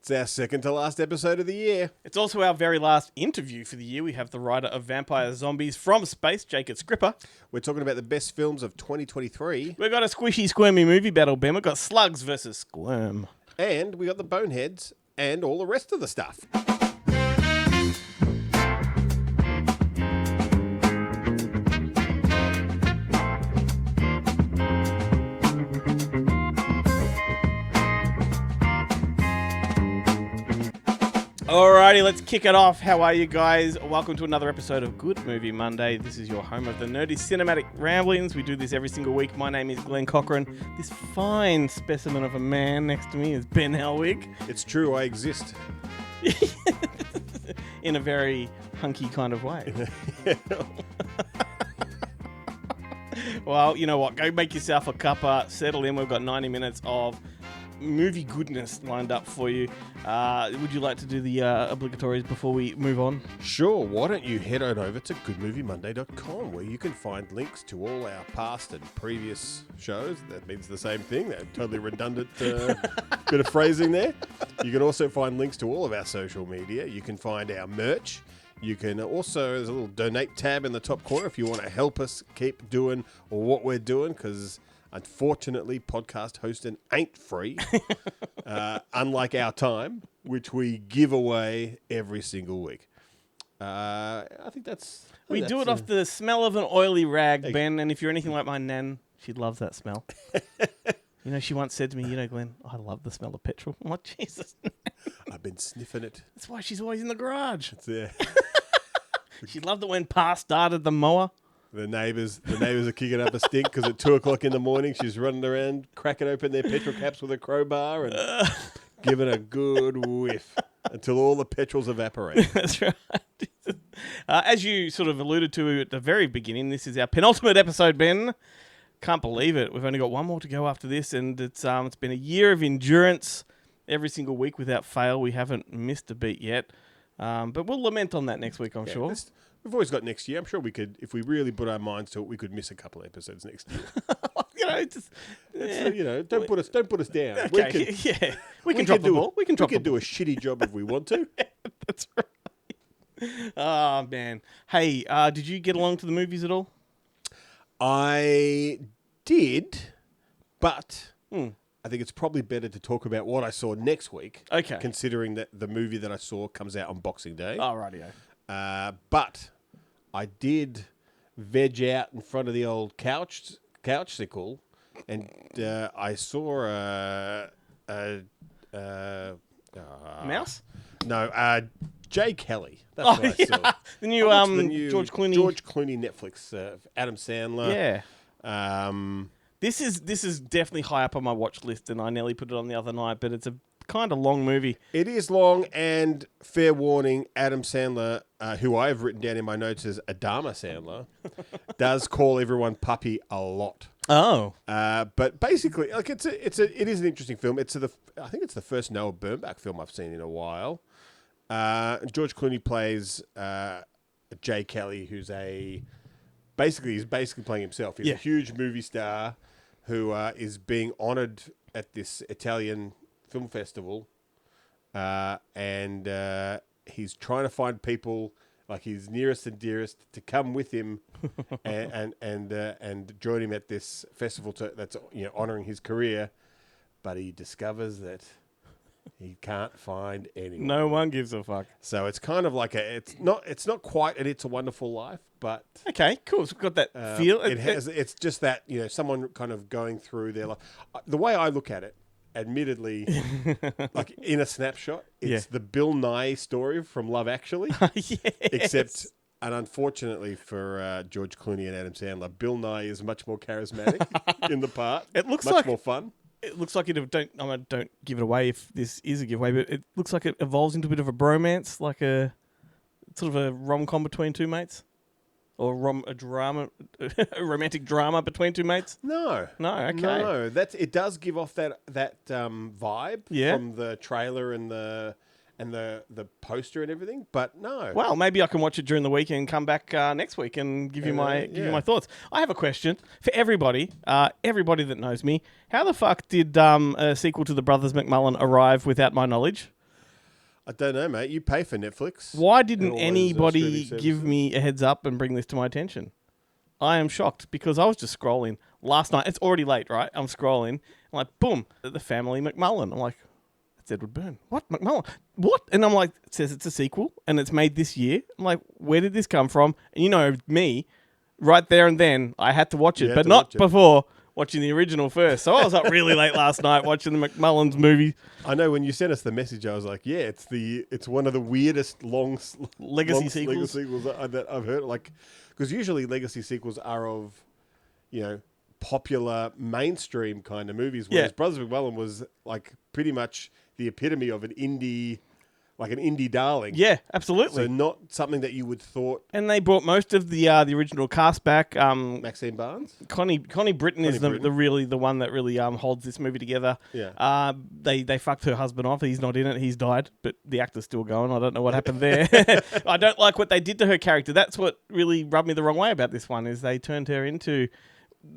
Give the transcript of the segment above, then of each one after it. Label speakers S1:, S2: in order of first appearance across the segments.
S1: It's our second to last episode of the year.
S2: It's also our very last interview for the year. We have the writer of Vampire Zombies from Space, Jakob Skrzypa.
S1: We're talking about the best films of 2023.
S2: We've got a squishy, squirmy movie battle, Ben. We've got Slugs versus Squirm.
S1: And we got the Boneheads and all the rest of the stuff.
S2: Alrighty, let's kick it off. How are you guys? Welcome to another episode of Good Movie Monday. This is your home of the nerdy cinematic ramblings. We do this every single week. My name is Glenn Cochran. This fine specimen of a man next to me is Ben Helwig.
S1: It's true, I exist.
S2: In a very hunky kind of way. Well, you know what? Go make yourself a cuppa, settle in. We've got 90 minutes of movie goodness lined up for you. Would you like to do the obligatories before we move on?
S1: Sure, why don't you head on over to goodmoviemonday.com where you can find links to all our past and previous shows. That means the same thing. That totally redundant bit of phrasing there. You can also find links to all of our social media. You can find our merch. You can also, there's a little donate tab in the top corner if you want to help us keep doing what we're doing, because unfortunately, podcast hosting ain't free, unlike our time, which we give away every single week. I think that's...
S2: We do it off the smell of an oily rag, Ben, and if you're anything like my nan, she loves that smell. You know, she once said to me, you know, Glenn, I love the smell of petrol. I'm like, Jesus.
S1: I've been sniffing it.
S2: That's why she's always in the garage.
S1: Yeah.
S2: She loved it when Pa started the mower.
S1: The neighbours are kicking up a stink because at 2 o'clock in the morning she's running around cracking open their petrol caps with a crowbar and giving a good whiff until all the petrol's evaporated.
S2: That's right. As you sort of alluded to at the very beginning, this is our penultimate episode, Ben. Can't believe it. We've only got one more to go after this, and it's been a year of endurance every single week without fail. We haven't missed a beat yet, but we'll lament on that next week, I'm sure.
S1: We've always got next year. I'm sure we could, if we really put our minds to it, we could miss a couple of episodes next year. Don't put us down.
S2: Okay, we can drop the ball. We can do
S1: a shitty job if we want to.
S2: That's right. Oh man. Hey, did you get along to the movies at all?
S1: I did, but I think it's probably better to talk about what I saw next week.
S2: Okay. Considering
S1: that the movie that I saw comes out on Boxing Day.
S2: Oh, rightio.
S1: But I did veg out in front of the old couchsicle, and I saw a
S2: mouse?
S1: No, Jay Kelly. That's what I saw.
S2: The new George Clooney
S1: Netflix, Adam Sandler.
S2: Yeah. This is definitely high up on my watch list, and I nearly put it on the other night, but it's a kind of long movie.
S1: It is long, and fair warning, Adam Sandler, who I have written down in my notes as Adama Sandler, does call everyone puppy a lot.
S2: Oh.
S1: But basically, like it is an interesting film. I think it's the first Noah Baumbach film I've seen in a while. George Clooney plays Jay Kelly, who's basically playing himself. He's a huge movie star who is being honoured at this Italian film festival, and he's trying to find people like his nearest and dearest to come with him and join him at this festival that's honouring his career, but he discovers that he can't find anyone.
S2: No one gives a fuck.
S1: So it's kind of like it's not quite an It's a Wonderful Life, but
S2: okay, cool. So we've got that feel.
S1: It's just that someone kind of going through their life. The way I look at it, admittedly, like in a snapshot, it's the Bill Nye story from Love Actually.
S2: Yes.
S1: Except, and unfortunately for George Clooney and Adam Sandler, Bill Nye is much more charismatic in the part.
S2: It looks
S1: much more fun.
S2: It looks like don't give it away if this is a giveaway, but it looks like it evolves into a bit of a bromance, like a sort of a rom-com between two mates. Or a romantic drama between two mates?
S1: No.
S2: Okay.
S1: No, it does give off that vibe from the trailer and the poster and everything, but no.
S2: Well, maybe I can watch it during the week and come back next week and give you my thoughts. I have a question for everybody that knows me. How the fuck did a sequel to The Brothers McMullen arrive without my knowledge?
S1: I don't know, mate. You pay for Netflix.
S2: Why
S1: and
S2: didn't
S1: all those
S2: anybody
S1: streaming
S2: give
S1: services.
S2: me a heads up and bring this to my attention? I am shocked because I was just scrolling last night. It's already late, right? I'm scrolling. I'm like, boom, the family McMullen. I'm like, it's Edward Byrne. What? McMullen? What? And I'm like, it says it's a sequel and it's made this year. I'm like, where did this come from? And you know me, right there and then, I had to watch
S1: You
S2: it,
S1: had
S2: but
S1: to
S2: not
S1: watch it.
S2: before watching the original first. So I was up really late last night watching the McMullens movie.
S1: I know when you sent us the message, I was like, yeah, it's one of the weirdest
S2: Legacy sequels.
S1: sequels that I've heard. Like, because usually legacy sequels are of, popular mainstream kind of movies. Whereas
S2: Yeah.
S1: Brothers McMullen was like pretty much the epitome of an indie darling.
S2: Yeah, absolutely.
S1: So not something that you would thought.
S2: And they brought most of the original cast back.
S1: Maxine Barnes.
S2: Connie Britton is
S1: Britton.
S2: the one that really holds this movie together.
S1: Yeah.
S2: They fucked her husband off. He's not in it. He's died, but the actor's still going. I don't know what happened there. I don't like what they did to her character. That's what really rubbed me the wrong way about this one. Is they turned her into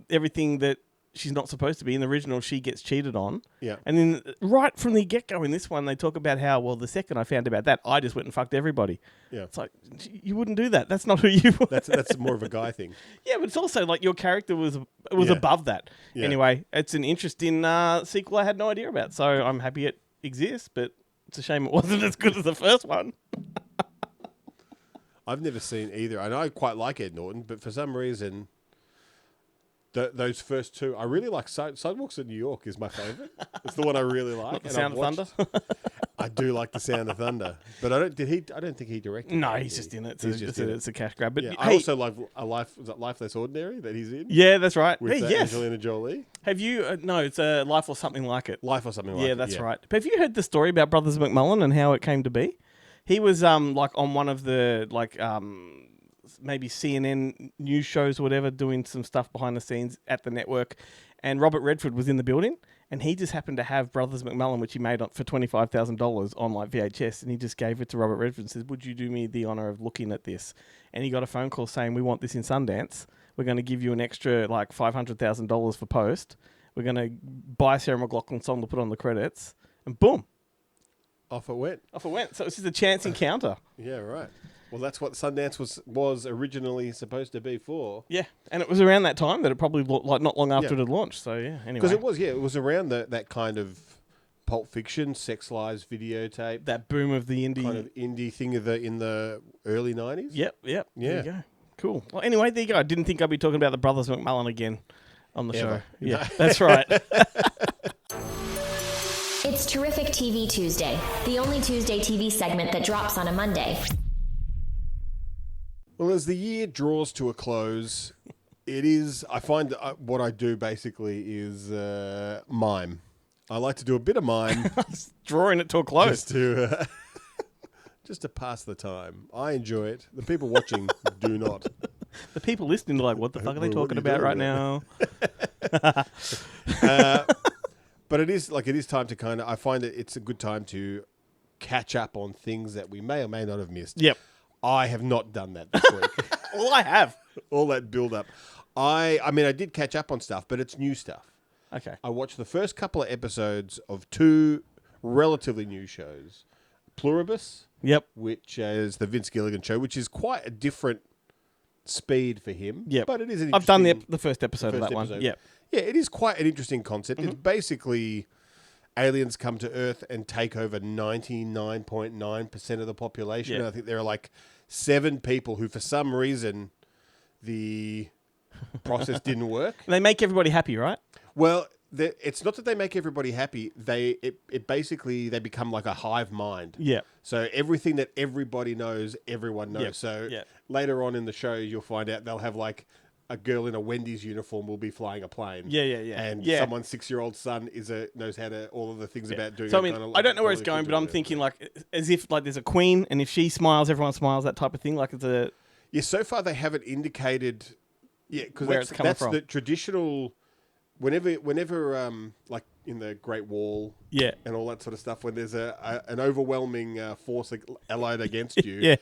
S2: everything that she's not supposed to be. In the original, she gets cheated on.
S1: Yeah.
S2: And then right from the get-go in this one, they talk about how, well, the second I found about that, I just went and fucked everybody.
S1: Yeah.
S2: It's like, you wouldn't do that. That's not who you were.
S1: That's more of a guy thing.
S2: Yeah, but it's also like your character was
S1: Yeah.
S2: above that.
S1: Yeah.
S2: Anyway, it's an interesting sequel I had no idea about. So I'm happy it exists, but it's a shame it wasn't as good as the first one.
S1: I've never seen either. And I quite like Ed Norton, but for some reason, those first two, I really like Sidewalks in New York is my favourite. It's the one I really like.
S2: Not the
S1: and
S2: Sound
S1: I've
S2: of
S1: watched-
S2: Thunder.
S1: I do like the Sound of Thunder, but I don't think he directed.
S2: No,
S1: it,
S2: he's
S1: did
S2: just
S1: he?
S2: in it.
S1: He's just in it.
S2: It's a cash grab. But
S1: Yeah,
S2: hey,
S1: I also like Life Less Ordinary that he's in.
S2: yeah, that's right.
S1: With
S2: Hey, yes.
S1: Angelina Jolie.
S2: Have you? No, it's a Life or Something Like It.
S1: Life or something like
S2: Yeah,
S1: that.
S2: that's right. But have you heard the story about Brothers McMullen and how it came to be? He was like on one of the maybe CNN news shows or whatever, doing some stuff behind the scenes at the network, and Robert Redford was in the building, and he just happened to have Brothers McMullen, which he made for $25,000 on like VHS, and he just gave it to Robert Redford and says, "Would you do me the honor of looking at this?" And he got a phone call saying, "We want this in Sundance. We're going to give you an extra like $500,000 for post. We're going to buy a Sarah McLachlan song to put on the credits," and boom,
S1: Off it went.
S2: off it went. So it's just a chance encounter.
S1: Yeah, right. Well, that's what Sundance was originally supposed to be for.
S2: Yeah, and it was around that time that it probably like not long after
S1: Yeah.
S2: it had launched. So yeah, anyway,
S1: Because it was around that kind of Pulp Fiction, Sex Lies videotape,
S2: that boom of the indie.
S1: kind of indie thing in the early 90s.
S2: Yep. There
S1: Yeah.
S2: you go. Cool. Well, anyway, there you go. I didn't think I'd be talking about the Brothers McMullen again on the
S1: Ever.
S2: show. Yeah,
S1: No.
S2: that's right.
S3: It's Terrific TV Tuesday, the only Tuesday TV segment that drops on a Monday.
S1: Well, as the year draws to a close, I find that what I do basically is mime. I like to do a bit of mime
S2: Drawing it to a close.
S1: just to pass the time. I enjoy it. The people watching do not.
S2: The people listening are like, what the fuck are they
S1: What are
S2: talking
S1: you
S2: about
S1: doing
S2: right
S1: there?
S2: now?
S1: But it is time to I find that it's a good time to catch up on things that we may or may not have missed.
S2: Yep.
S1: I have not done that this week.
S2: Well, I have.
S1: All that build up. I mean, I did catch up on stuff, but it's new stuff.
S2: Okay.
S1: I watched the first couple of episodes of two relatively new shows. Pluribus,
S2: Yep.
S1: which is the Vince Gilligan show, which is quite a different speed for him.
S2: Yep.
S1: But it is an
S2: I've done
S1: interesting-
S2: the first episode of
S1: first
S2: that one.
S1: episode.
S2: Yep.
S1: Yeah, it is quite an interesting concept.
S2: Mm-hmm.
S1: It's basically aliens come to Earth and take over 99.9% of the population.
S2: Yeah.
S1: And I think there are like 7 people who, for some reason, the process didn't work.
S2: They make everybody happy, right?
S1: Well, it's not that they make everybody happy. It basically, they become like a hive mind.
S2: Yeah.
S1: So everything that everybody knows, everyone knows.
S2: Yep.
S1: So
S2: Yep.
S1: later on in the show, you'll find out they'll have like a girl in a Wendy's uniform will be flying a plane.
S2: Yeah.
S1: And
S2: Yeah.
S1: someone's 6-year-old son knows how to all of the things about doing.
S2: So I
S1: it,
S2: mean,
S1: kinda
S2: I
S1: like
S2: don't know where it's
S1: political
S2: going, but I'm
S1: doing it.
S2: thinking like as if like there's a queen, and if she smiles, everyone smiles. That type of thing. Like it's a
S1: Yeah, so far they haven't indicated. Yeah, because
S2: Where
S1: that's,
S2: it's coming
S1: that's
S2: from.
S1: the traditional. Whenever like in the Great Wall
S2: yeah.
S1: and all that sort of stuff, when there's an overwhelming force allied against you,
S2: Yeah.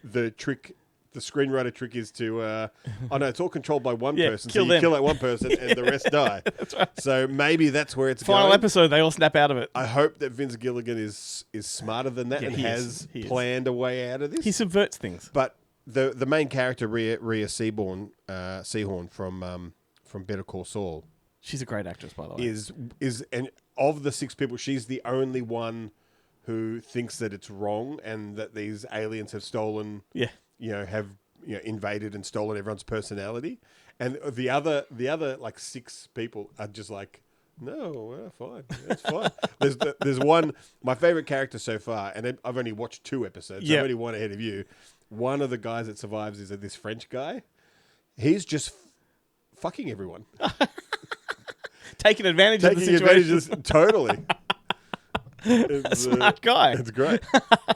S1: the trick the screenwriter trick is to, oh no, it's all controlled by one person.
S2: kill
S1: so
S2: them.
S1: you kill that one person and the rest die.
S2: That's right.
S1: So maybe that's where it's
S2: Final
S1: going.
S2: episode, they all snap out of it.
S1: I hope that Vince Gilligan is smarter than that
S2: Yeah,
S1: and
S2: he
S1: has
S2: is. He is.
S1: planned a way out of this.
S2: He subverts things.
S1: But the main character, Rhea Seehorn from Better Call Saul,
S2: She's a great actress, by the way.
S1: is and of the 6 people, she's the only one who thinks that it's wrong and that these aliens have stolen, have invaded and stolen everyone's personality, and the other like 6 people are just like, no, fine, it's fine. There's one, my favorite character so far, and I've only watched 2 episodes.
S2: Yep.
S1: I'm only one ahead of you. One of the guys that survives is this French guy. He's just fucking everyone,
S2: Taking advantage of the situation.
S1: Totally. It's,
S2: A smart guy.
S1: It's great.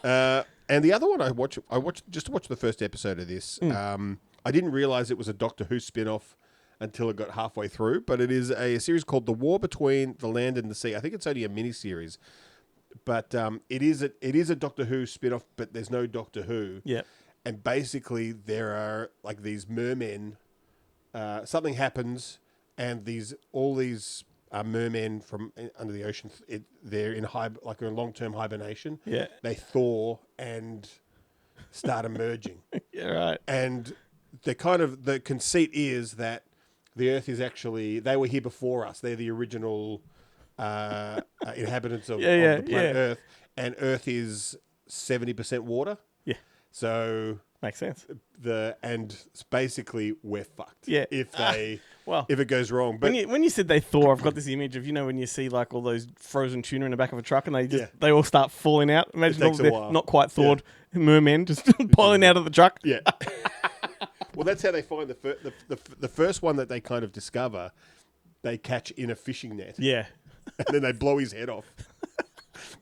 S1: And the other one I watched the first episode of this. I didn't realize it was a Doctor Who spin-off until it got halfway through, but it is a series called The War Between the Land and the Sea. I think it's only a mini-series, but it is a Doctor Who spin-off, but there's no Doctor Who.
S2: Yeah.
S1: And basically there are like these mermen, something happens, and all these mermen from under the ocean, they're in long-term hibernation.
S2: Yeah.
S1: They thaw and start emerging.
S2: Yeah, right.
S1: And the conceit is that the Earth is actually, they were here before us. They're the original inhabitants of the planet Earth, and Earth is 70% water.
S2: Yeah.
S1: So
S2: Makes sense.
S1: it's basically we're fucked.
S2: Yeah.
S1: If it goes wrong. But
S2: when you said they thaw, I've got this image of, when you see like all those frozen tuna in the back of a truck and they all start falling out. Imagine all
S1: takes a
S2: the
S1: while.
S2: not quite thawed mermen just piling out of the truck.
S1: yeah. Well, that's how they find the first one that they kind of discover. They catch in a fishing net.
S2: Yeah.
S1: And then they blow his head off.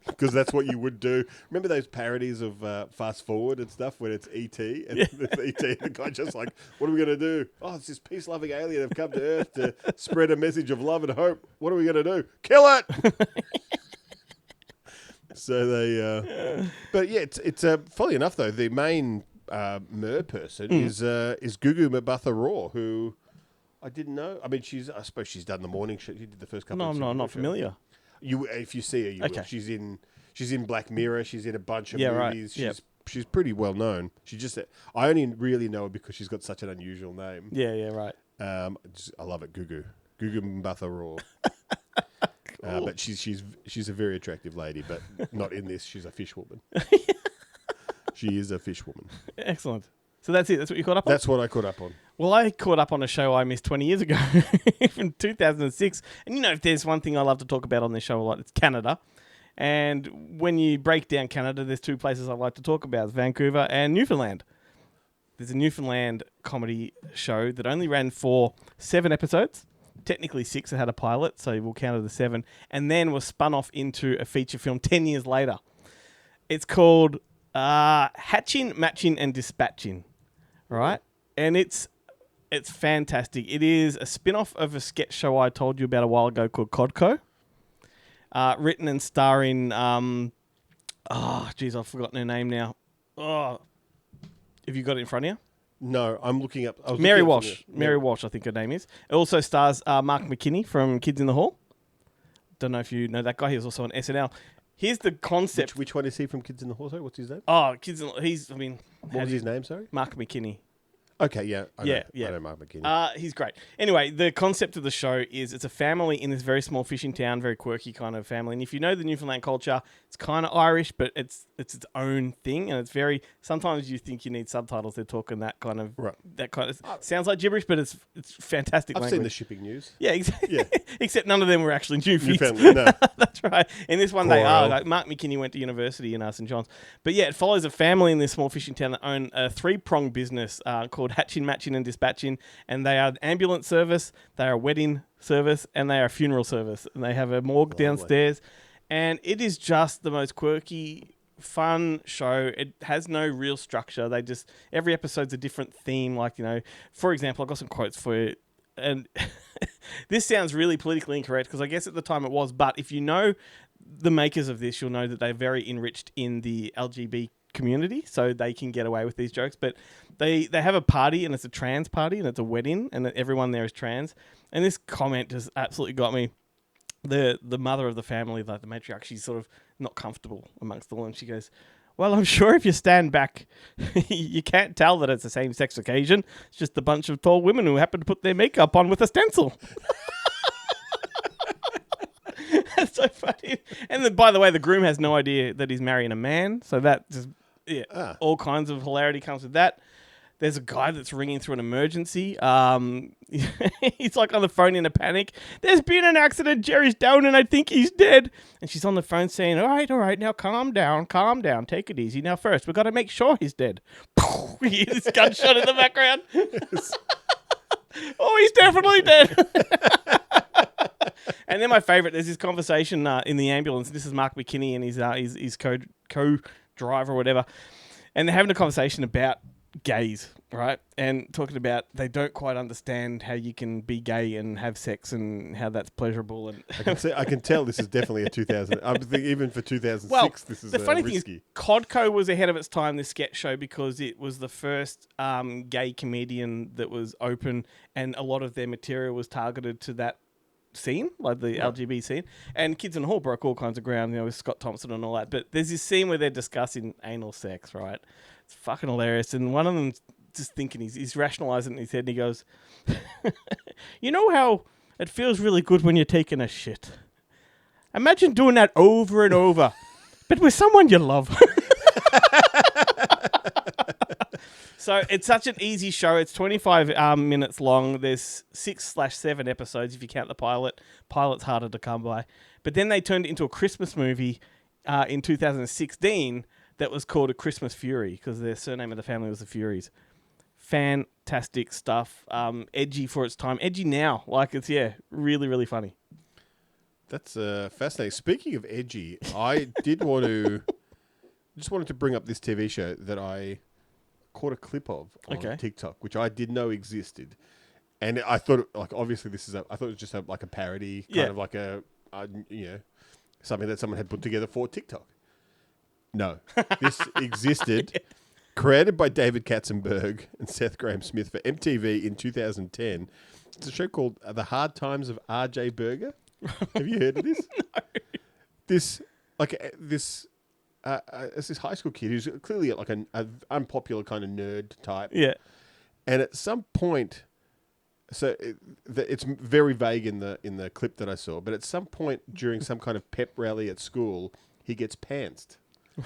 S1: Because that's what you would do. Remember those parodies of Fast Forward and stuff when it's E.T. and it's E.T. and the guy just like, what are we going to do? Oh, it's this peace-loving alien have come to Earth to spread a message of love and hope. What are we going to do? Kill it! So they... But yeah, it's funny enough though, the main mer person is Gugu Mbatha-Raw, who I didn't know. I mean, I suppose she's done the morning show. She did the first couple of
S2: No, I'm not familiar.
S1: If you see her, you will. She's in Black Mirror. She's in a bunch of movies.
S2: Right.
S1: She's pretty well known. I only really know her because she's got such an unusual name.
S2: Yeah, right.
S1: I love it, Gugu Mbatha-Raw.
S2: Cool.
S1: But she's a very attractive lady, but not in this. She's a fish woman. She is a fish woman.
S2: Excellent. So that's it. That's what you caught up on?
S1: That's what I caught up on.
S2: Well, I caught up on a show I missed 20 years ago from 2006. And if there's one thing I love to talk about on this show a lot, it's Canada. And when you break down Canada, there's 2 places I like to talk about, Vancouver and Newfoundland. There's a Newfoundland comedy show that only ran for 7 episodes. Technically 6, it had a pilot, so we'll count it as 7. And then was spun off into a feature film 10 years later. It's called Hatching, Matching and Dispatching. Right? And it's fantastic. It is a spin-off of a sketch show I told you about a while ago called Codco. Written and starring... I've forgotten her name now. Oh, have you got it in front of you?
S1: No, I'm looking up...
S2: Mary Walsh. Mary Walsh, I think her name is. It also stars Mark McKinney from Kids in the Hall. Don't know if you know that guy. He was also on SNL. Here's the concept.
S1: Which one is he from Kids in the Hall? Sorry, what's his name?
S2: Oh, what
S1: was his name, sorry?
S2: Mark McKinney.
S1: Okay, yeah. I
S2: Yeah.
S1: know Mark McKinney.
S2: He's great. Anyway, the concept of the show is it's a family in this very small fishing town, very quirky kind of family. And if you know the Newfoundland culture, it's kind of Irish, but it's its own thing. And it's very, sometimes you think you need subtitles. They're talking that kind of, sounds like gibberish, but it's fantastic
S1: I've
S2: language.
S1: seen the shipping news.
S2: Yeah, exactly. Yeah. Except none of them were actually
S1: Newfoundland, no.
S2: That's right. In this one, they are. Like Mark McKinney went to university in St. John's. But yeah, it follows a family in this small fishing town that own a 3-pronged business called Hatching, Matching and Dispatching. And they are an ambulance service, they are a wedding service, and they are a funeral service. And they have a morgue downstairs. And it is just the most quirky, fun show. It has no real structure. Every episode's a different theme. Like, for example, I've got some quotes for you. And this sounds really politically incorrect because I guess at the time it was. But if you know the makers of this, you'll know that they're very enriched in the LGBT community, so they can get away with these jokes. But they have a party, and it's a trans party, and it's a wedding, and everyone there is trans. And this comment just absolutely got me. The mother of the family, like the matriarch, she's sort of not comfortable amongst all, and she goes, "Well, I'm sure if you stand back, you can't tell that it's a same-sex occasion. It's just a bunch of tall women who happen to put their makeup on with a stencil." That's so funny. And then, by the way, the groom has no idea that he's marrying a man, so that just all kinds of hilarity comes with that. There's a guy that's ringing through an emergency. He's like on the phone in a panic. "There's been an accident. Jerry's down and I think he's dead." And she's on the phone saying, all right, now calm down. Take it easy. Now first, we've got to make sure he's dead." You hear this gunshot in the background. Oh, he's definitely dead. And then my favourite, there's this conversation in the ambulance. This is Mark McKinney and his co-driver or whatever. And they're having a conversation about gays, right? And talking about they don't quite understand how you can be gay and have sex and how that's pleasurable. And
S1: I can tell this is definitely a 2000. I think even for 2006, this is
S2: the funny
S1: risky.
S2: thing is, Codco was ahead of its time, this sketch show, because it was the first gay comedian that was open, and a lot of their material was targeted to that scene, like the LGBT scene. And Kids in the Hall broke all kinds of ground, with Scott Thompson and all that. But there's this scene where they're discussing anal sex, right? It's fucking hilarious. And one of them's just thinking, he's rationalizing in his head, and he goes, "You know how it feels really good when you're taking a shit? Imagine doing that over and over, but with someone you love." So it's such an easy show. It's 25 minutes long. There's 6/7 episodes if you count the pilot. Pilot's harder to come by. But then they turned it into a Christmas movie in 2016 that was called A Christmas Fury, because their surname of the family was the Furies. Fantastic stuff. Edgy for its time. Edgy now. Like, it's, really, really funny.
S1: That's fascinating. Speaking of edgy, I just wanted to bring up this TV show that I caught a clip of on TikTok, which I didn't know existed. And I thought, obviously I thought it was just a parody, kind of like something that someone had put together for TikTok. No, this existed, created by David Katzenberg and Seth Graham-Smith for MTV in 2010. It's a show called The Hard Times of R.J. Berger. Have you heard of this? No. It's this high school kid who's clearly like an unpopular kind of nerd type. Yeah. And at some point, it's very vague in the clip that I saw, but at some point during some kind of pep rally at school, he gets pantsed.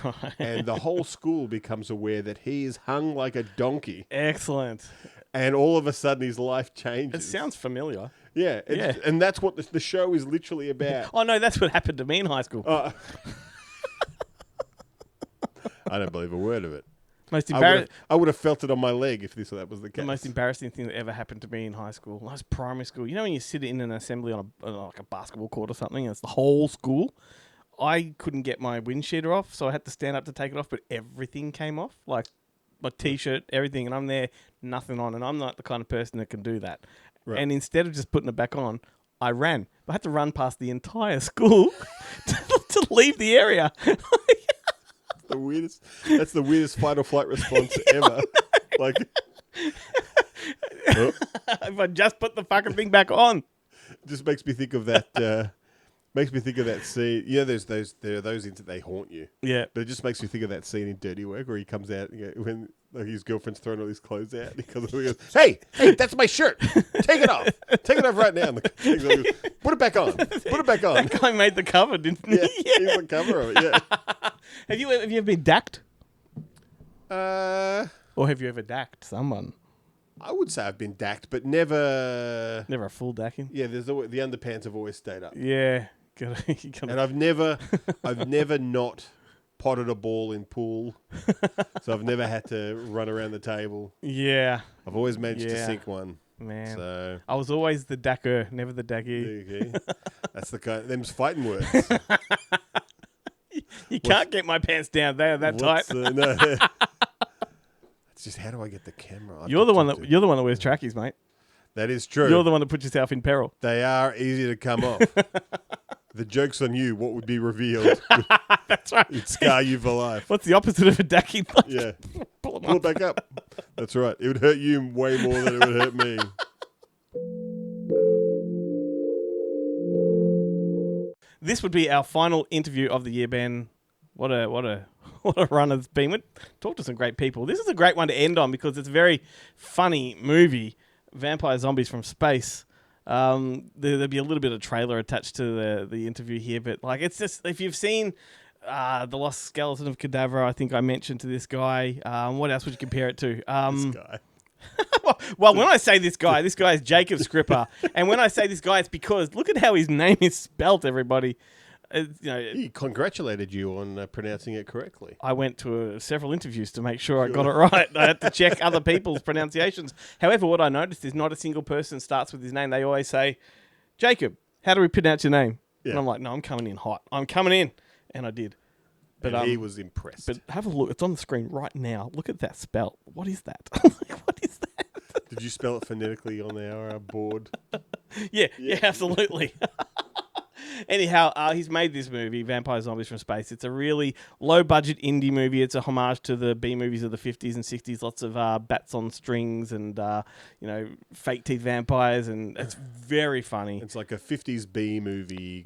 S1: Right. And the whole school becomes aware that he is hung like a donkey. Excellent. And all of a sudden his life changes.
S2: It sounds familiar.
S1: Yeah. And that's what the show is literally about.
S2: Oh, no, that's what happened to me in high school.
S1: I don't believe a word of it.
S2: I
S1: would have felt it on my leg if that was the case.
S2: The most embarrassing thing that ever happened to me in high school. I was primary school. You know when you sit in an assembly on a basketball court or something, and it's the whole school? I couldn't get my wind sheeter off, so I had to stand up to take it off, but everything came off, like my T-shirt, everything, and I'm there, nothing on, and I'm not the kind of person that can do that. Right. And instead of just putting it back on, I ran. I had to run past the entire school to leave the area.
S1: That's the weirdest fight or flight response ever.
S2: If I just put the fucking thing back on.
S1: It just makes me think of that. Makes me think of that scene. Yeah, there are those that they haunt you. Yeah, but it just makes me think of that scene in Dirty Work where he comes out when his girlfriend's throwing all his clothes out. He comes over and goes, "Hey, that's my shirt. Take it off. Take it off right now." And put it back on. Put it back on.
S2: That guy made the cover, didn't he?
S1: Yeah, he's the cover of it. Yeah.
S2: Have you ever been dacked?
S1: Or
S2: have you ever dacked someone?
S1: I would say I've been dacked, but never.
S2: Never a full dacking.
S1: Yeah, there's always, the underpants have always stayed up.
S2: Yeah.
S1: And I've never not potted a ball in pool, so I've never had to run around the table. Yeah, I've always managed to sink one. Man, so
S2: I was always the dacker, never the daggy.
S1: Okay. That's the kind. Them's fighting words.
S2: You can't get my pants down. They are that tight.
S1: No. It's just how do I get the camera?
S2: You're the one that wears trackies, mate.
S1: That is true.
S2: You're the one that puts yourself in peril.
S1: They are easy to come off. The joke's on you. What would be revealed?
S2: That's right.
S1: It'd scar you for life.
S2: What's the opposite of a ducky?
S1: Yeah. Pull it back up. That's right. It would hurt you way more than it would hurt me.
S2: This would be our final interview of the year, Ben. What a run it's been. We talked to some great people. This is a great one to end on because it's a very funny movie, Vampire Zombies from Space. There'd be a little bit of trailer attached to the interview here, but like it's just, if you've seen The Lost Skeleton of Cadaver, I think I mentioned to this guy. What else would you compare it to?
S1: This guy.
S2: Well, when I say this guy is Jakob Skrzypa, and when I say this guy, it's because look at how his name is spelt, everybody.
S1: He congratulated you on pronouncing it correctly.
S2: I went to several interviews to make sure I got it right. I had to check other people's pronunciations. However, what I noticed is not a single person starts with his name. They always say, Jacob, how do we pronounce your name? Yeah. And I'm like, no, I'm coming in hot. I'm coming in. And I did.
S1: But he was impressed.
S2: But have a look. It's on the screen right now. Look at that spell. What is that? What is that?
S1: Did you spell it phonetically on our board?
S2: Yeah, absolutely. Anyhow, he's made this movie, Vampire Zombies from Space. It's a really low-budget indie movie. It's a homage to the B movies of the 50s and 60s. Lots of bats on strings and, fake teeth vampires, and it's very funny.
S1: It's like a 50s B movie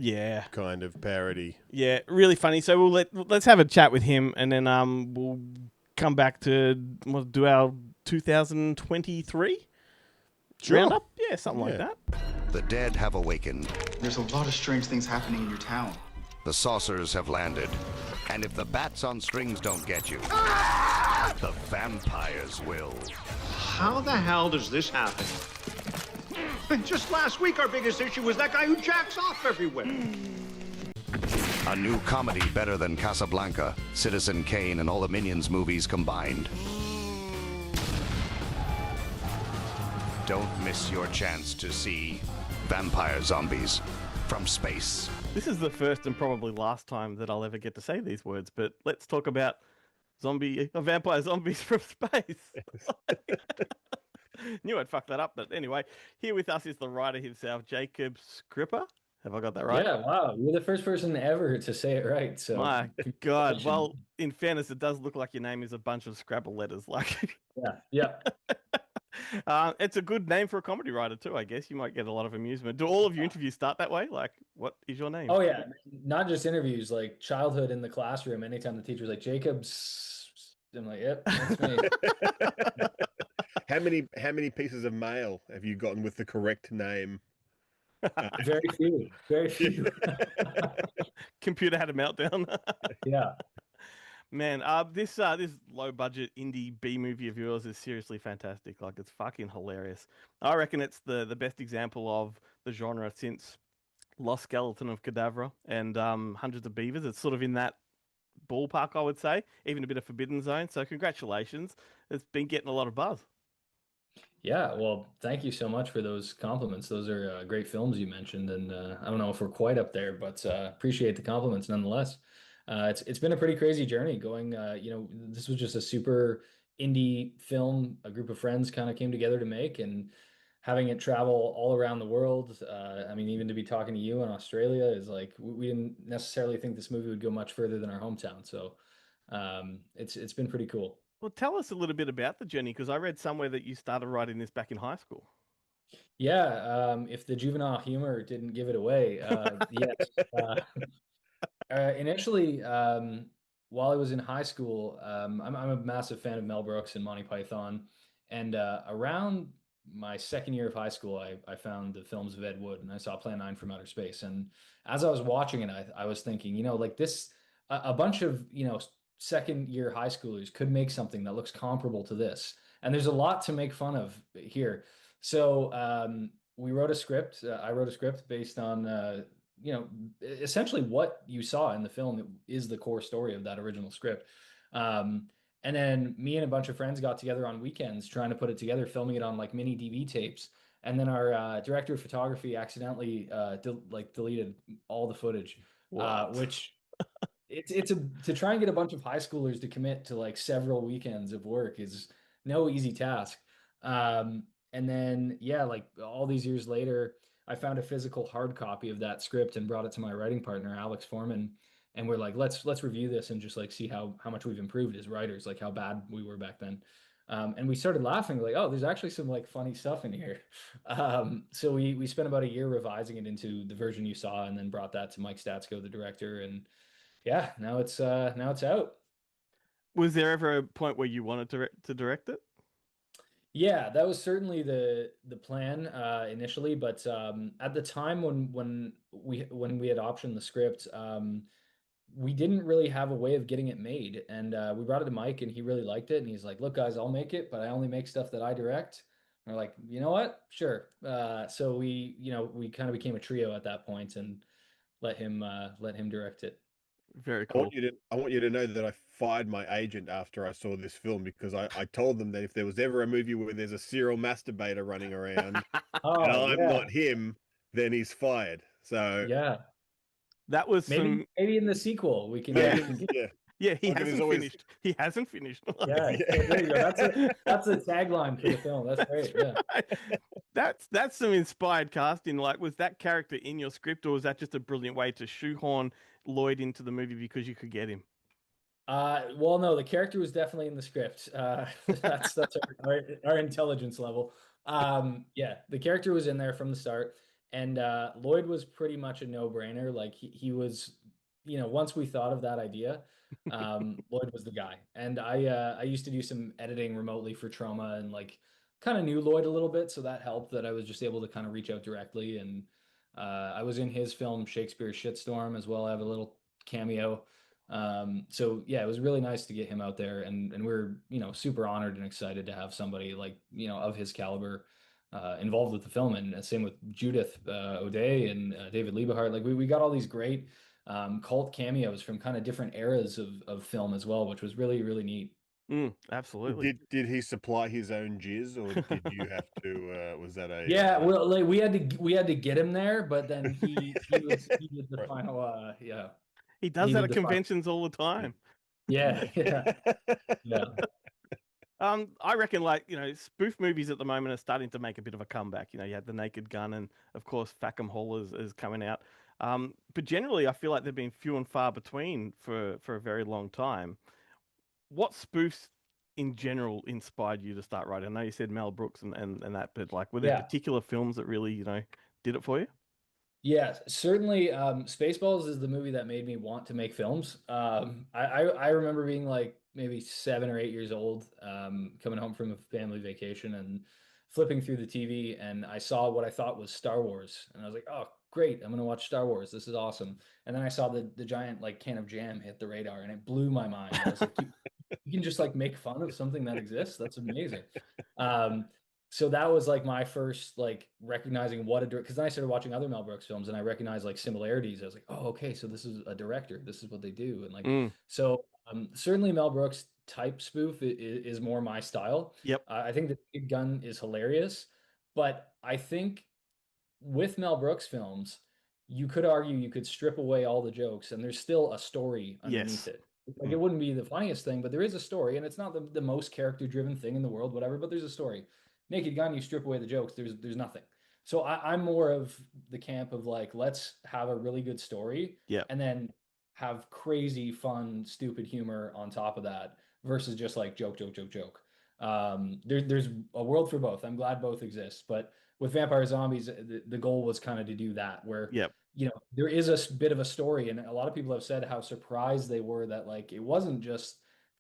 S1: kind of parody.
S2: Yeah, really funny. So let's have a chat with him, and then we'll come back to do our 2023 roundup. Yeah, something like that.
S4: The dead have awakened.
S5: There's a lot of strange things happening in your town.
S4: The saucers have landed. And if the bats on strings don't get you, the vampires will.
S6: How the hell does this happen? Just last week, our biggest issue was that guy who jacks off everywhere.
S4: A new comedy better than Casablanca, Citizen Kane, and all the Minions movies combined. Don't miss your chance to see Vampire Zombies from Space.
S2: This is the first and probably last time that I'll ever get to say these words, but let's talk about Vampire Zombies from Space. Knew I'd fuck that up, but anyway, here with us is the writer himself, Jakob Skrzypa. Have I got that right?
S7: Yeah, wow. You're the first person ever to say it right. So
S2: my God. Well, in fairness, it does look like your name is a bunch of Scrabble letters. Like,
S7: yeah.
S2: It's a good name for a comedy writer too, I guess. You might get a lot of amusement. Do all of your interviews start that way? Like, what is your name?
S7: Oh yeah, not just interviews, like childhood in the classroom. Anytime the teacher's like, Jacob's, I'm like, yep, that's me.
S1: How many pieces of mail have you gotten with the correct name?
S7: Very few.
S2: Computer had a meltdown.
S7: Yeah.
S2: Man, this low budget indie B movie of yours is seriously fantastic. Like, it's fucking hilarious. I reckon it's the best example of the genre since Lost Skeleton of Cadaver and Hundreds of Beavers. It's sort of in that ballpark, I would say, even a bit of Forbidden Zone. So congratulations. It's been getting a lot of buzz.
S7: Yeah, well, thank you so much for those compliments. Those are great films you mentioned, and I don't know if we're quite up there, but appreciate the compliments nonetheless. It's been a pretty crazy journey going, this was just a super indie film a group of friends kind of came together to make, and having it travel all around the world. Even to be talking to you in Australia is like, we didn't necessarily think this movie would go much further than our hometown. So it's been pretty cool.
S2: Well, tell us a little bit about the journey, because I read somewhere that you started writing this back in high school.
S7: Yeah, if the juvenile humor didn't give it away, yes. Initially, while I was in high school, I'm a massive fan of Mel Brooks and Monty Python, and around my second year of high school, I found the films of Ed Wood, and I saw Plan 9 from Outer Space. And as I was watching it, I was thinking, like this, a bunch of second year high schoolers could make something that looks comparable to this, and there's a lot to make fun of here. So we wrote a script. I wrote a script based on essentially what you saw in the film is the core story of that original script. And then me and a bunch of friends got together on weekends trying to put it together, filming it on like mini DV tapes. And then our director of photography accidentally deleted all the footage, which it's to try and get a bunch of high schoolers to commit to like several weekends of work is no easy task. And then, like all these years later, I found a physical hard copy of that script and brought it to my writing partner, Alex Foreman, and we're like, let's review this and just like see how much we've improved as writers, like how bad we were back then. And we started laughing, like, oh, there's actually some like funny stuff in here. So we spent about a year revising it into the version you saw, and then brought that to Mike Statsko, the director, and yeah, now it's out.
S2: Was there ever a point where you wanted to direct it?
S7: Yeah, that was certainly the plan initially, but at the time when we had optioned the script, we didn't really have a way of getting it made, and we brought it to Mike, and he really liked it, and he's like, "Look, guys, I'll make it, but I only make stuff that I direct." And we're like, "You know what? Sure." So we kind of became a trio at that point, and let him direct it.
S2: Very cool.
S1: I want you to know that I fired my agent after I saw this film because I told them that if there was ever a movie where there's a serial masturbator running around and
S7: Oh
S1: I'm
S7: yeah,
S1: not him, then he's fired. So
S7: yeah.
S2: That was
S7: Maybe in the sequel we can.
S1: yeah,
S7: we can
S1: yeah.
S2: Yeah, he
S1: Like, there's
S2: hasn't
S1: always-
S2: finished. He hasn't finished.
S7: Yeah, there you go. That's a tagline for the film. That's great. Yeah.
S2: That's some inspired casting. Like, was that character in your script, or was that just a brilliant way to shoehorn Lloyd into the movie because you could get him?
S7: Well, no, the character was definitely in the script. That's our intelligence level. Yeah, the character was in there from the start, and Lloyd was pretty much a no-brainer. Like he was, once we thought of that idea, Lloyd was the guy. And I used to do some editing remotely for Trauma, and like kind of knew Lloyd a little bit, so that helped that I was just able to kind of reach out directly. And I was in his film Shakespeare's Shitstorm as well. I have a little cameo. So yeah, it was really nice to get him out there, and we're super honored and excited to have somebody like of his caliber involved with the film, and same with Judith O'Day and David Liebehart. Like we got all these great cult cameos from kind of different eras of film as well, which was really really neat.
S2: Absolutely.
S1: Did he supply his own jizz, or did you have to? Was that a?
S7: Yeah, well, like we had to get him there, but then he did the
S1: Right.
S7: final. Yeah,
S2: He does
S7: he
S2: that
S7: did
S2: at
S7: the final.
S2: conventions all the time.
S7: Yeah, yeah, yeah.
S2: I reckon, spoof movies at the moment are starting to make a bit of a comeback. You had The Naked Gun, and of course, Fackham Hall is coming out. But generally, I feel like they've been few and far between for a very long time. What spoofs in general inspired you to start writing? I know you said Mel Brooks and that, but like, were there
S7: Yeah.
S2: particular films that really, did it for you?
S7: Yeah, certainly. Spaceballs is the movie that made me want to make films. I remember being like maybe 7 or 8 years old, coming home from a family vacation and flipping through the TV, and I saw what I thought was Star Wars, and I was like, "Oh, great! I'm gonna watch Star Wars. This is awesome." And then I saw the giant like can of jam hit the radar, and it blew my mind. I was like, "You can just like make fun of something that exists? That's amazing." So that was like my first like recognizing what a director, because then I started watching other Mel Brooks films and I recognized like similarities. I was like, oh, okay, so this is a director. This is what they do. And like, so certainly Mel Brooks type spoof is more my style.
S2: Yep.
S7: I think the Big Gun is hilarious, but I think with Mel Brooks films, you could argue you could strip away all the jokes and there's still a story underneath it. Like it wouldn't be the funniest thing, but there is a story, and it's not the most character driven thing in the world, whatever, but there's a story. Naked Gun, you strip away the jokes, there's nothing. So I'm more of the camp of like, let's have a really good story, and then have crazy, fun, stupid humor on top of that, versus just like joke. There's a world for both. I'm glad both exist, but with Vampire Zombies, the goal was kind of to do that, where there is a bit of a story, and a lot of people have said how surprised they were that like it wasn't just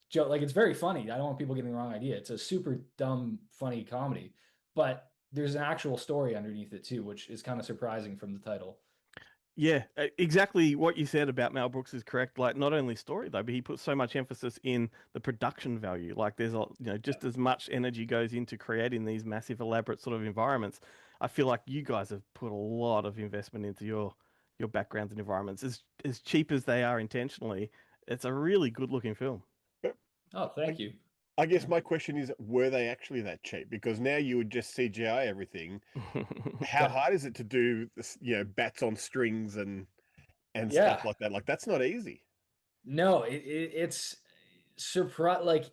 S7: joke. Like it's very funny. I don't want people getting the wrong idea. It's a super dumb, funny comedy, but there's an actual story underneath it too, which is kind of surprising from the title.
S2: Yeah, exactly what you said about Mel Brooks is correct. Like, not only story though, but he puts so much emphasis in the production value. Like, there's just as much energy goes into creating these massive, elaborate sort of environments. I feel like you guys have put a lot of investment into your backgrounds and environments. As cheap as they are intentionally, it's a really good looking film.
S7: Oh, thank you.
S1: I guess my question is, were they actually that cheap? Because now you would just CGI everything. How hard is it to do this, bats on strings and stuff like that? Like, that's not easy.
S7: No, it's surprise, like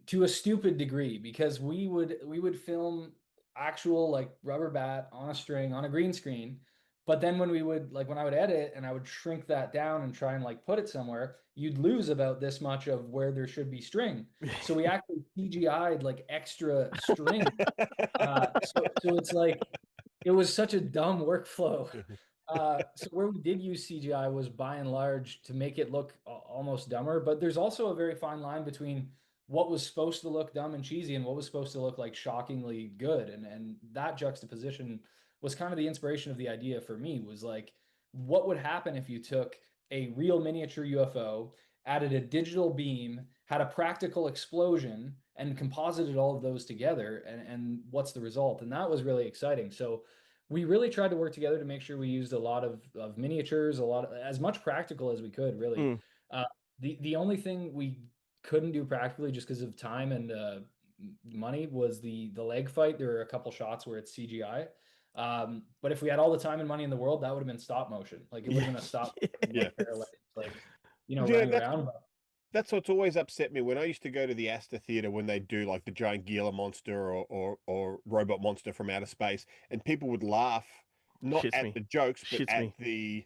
S7: to a stupid degree, because we would film actual like rubber bat on a string on a green screen. But then when when I would edit and I would shrink that down and try and like put it somewhere, you'd lose about this much of where there should be string. So we actually CGI'd like extra string. So it's like it was such a dumb workflow. So where we did use CGI was by and large to make it look almost dumber, but there's also a very fine line between what was supposed to look dumb and cheesy and what was supposed to look like shockingly good. And that juxtaposition was kind of the inspiration of the idea for me, was like, what would happen if you took a real miniature UFO, added a digital beam, had a practical explosion, and composited all of those together, and what's the result? And that was really exciting. So we really tried to work together to make sure we used a lot of miniatures, as much practical as we could, really.
S2: Mm.
S7: The only thing we couldn't do practically just because of time and money was the leg fight. There were a couple shots where it's CGI. But if we had all the time and money in the world, that would have been stop motion. Like it would have been a stop motion, like running around.
S1: That's what's always upset me when I used to go to the Astor Theatre when they do like the giant Gila monster or robot monster from outer space, and people would laugh not
S2: Shits
S1: at
S2: me.
S1: the jokes but
S2: Shits
S1: at
S2: me.
S1: the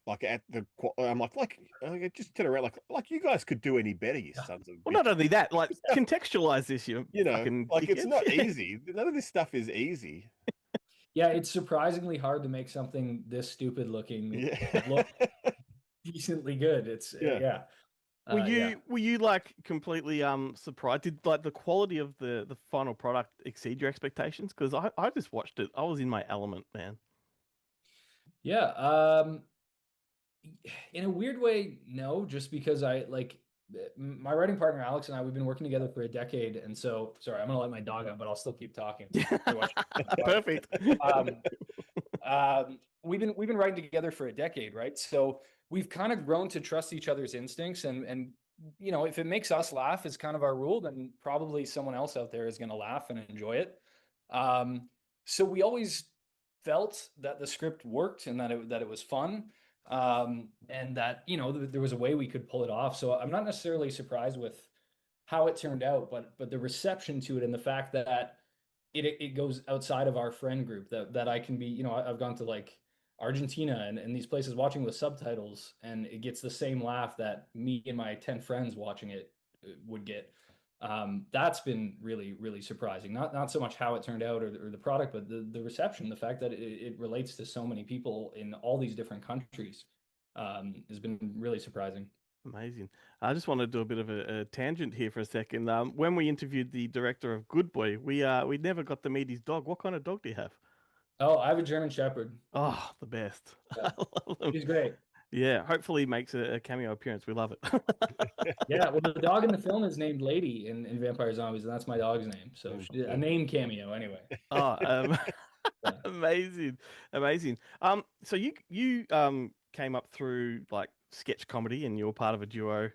S1: I'm like I just turn around like you guys could do any better, you sons of
S2: Well, not
S1: bitches.
S2: only that, like contextualize this, you
S1: You know,
S2: fucking
S1: like it's
S2: dickheads.
S1: not easy. None of this stuff is easy.
S7: Yeah, it's surprisingly hard to make something this stupid looking
S1: Yeah.
S7: look decently good. It's
S1: Yeah.
S2: Were you like completely surprised? Did like the quality of the final product exceed your expectations? Because I just watched it. I was in my element, man.
S7: Yeah. In a weird way, no, just because my writing partner Alex and I, we've been working together for a decade, and so sorry, I'm gonna let my dog out, but I'll still keep talking.
S2: Perfect.
S7: We've been writing together for a decade, right? So we've kind of grown to trust each other's instincts, and if it makes us laugh is kind of our rule, then probably someone else out there is going to laugh and enjoy it. So we always felt that the script worked and that it was fun, and that there was a way we could pull it off. So I'm not necessarily surprised with how it turned out, but the reception to it and the fact that it goes outside of our friend group, that I can be, I've gone to like Argentina and these places watching with subtitles, and it gets the same laugh that me and my 10 friends watching it would get. That's been really, really surprising. Not so much how it turned out or the product, but the reception, the fact that it relates to so many people in all these different countries has been really surprising.
S2: Amazing. I just want to do a bit of a tangent here for a second. When we interviewed the director of Good Boy, we never got to meet his dog. What kind of dog do you have?
S7: Oh, I have a German Shepherd.
S2: Oh, the best.
S7: Yeah.
S2: I love them.
S7: He's great.
S2: Yeah, hopefully he makes a cameo appearance. We love it.
S7: Yeah, well, the dog in the film is named Lady in Vampire Zombies, and that's my dog's name. So a name cameo anyway.
S2: Oh,
S7: Yeah.
S2: amazing, amazing. So you came up through like sketch comedy, and you're part of a duo,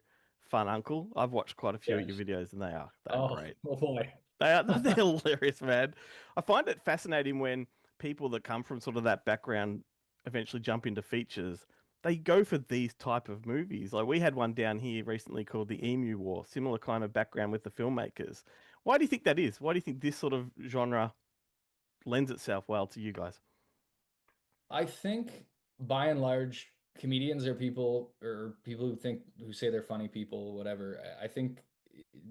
S2: Fun Uncle. I've watched quite a few of your videos, and they're great.
S7: Oh boy.
S2: They're hilarious, man. I find it fascinating when people that come from sort of that background eventually jump into features. They go for these type of movies. Like we had one down here recently called The Emu War, similar kind of background with the filmmakers. Why do you think that is? Why do you think this sort of genre lends itself well to you guys?
S7: I think by and large, comedians are people who say they're funny people, whatever. I think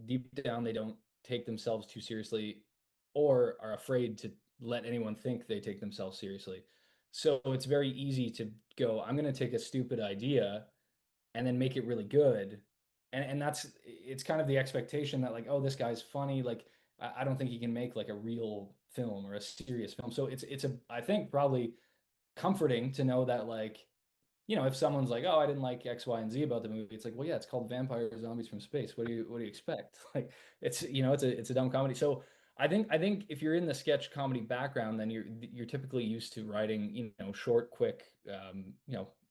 S7: deep down they don't take themselves too seriously or are afraid to let anyone think they take themselves seriously. So it's very easy to go, I'm going to take a stupid idea and then make it really good. And it's kind of the expectation that like, oh, this guy's funny. Like, I don't think he can make like a real film or a serious film. So I think probably comforting to know that like, if someone's like, oh, I didn't like X, Y, and Z about the movie, it's like, well, yeah, it's called Vampire Zombies from Space. What do you expect? Like, it's a dumb comedy. So I think if you're in the sketch comedy background, then you're typically used to writing, short, quick,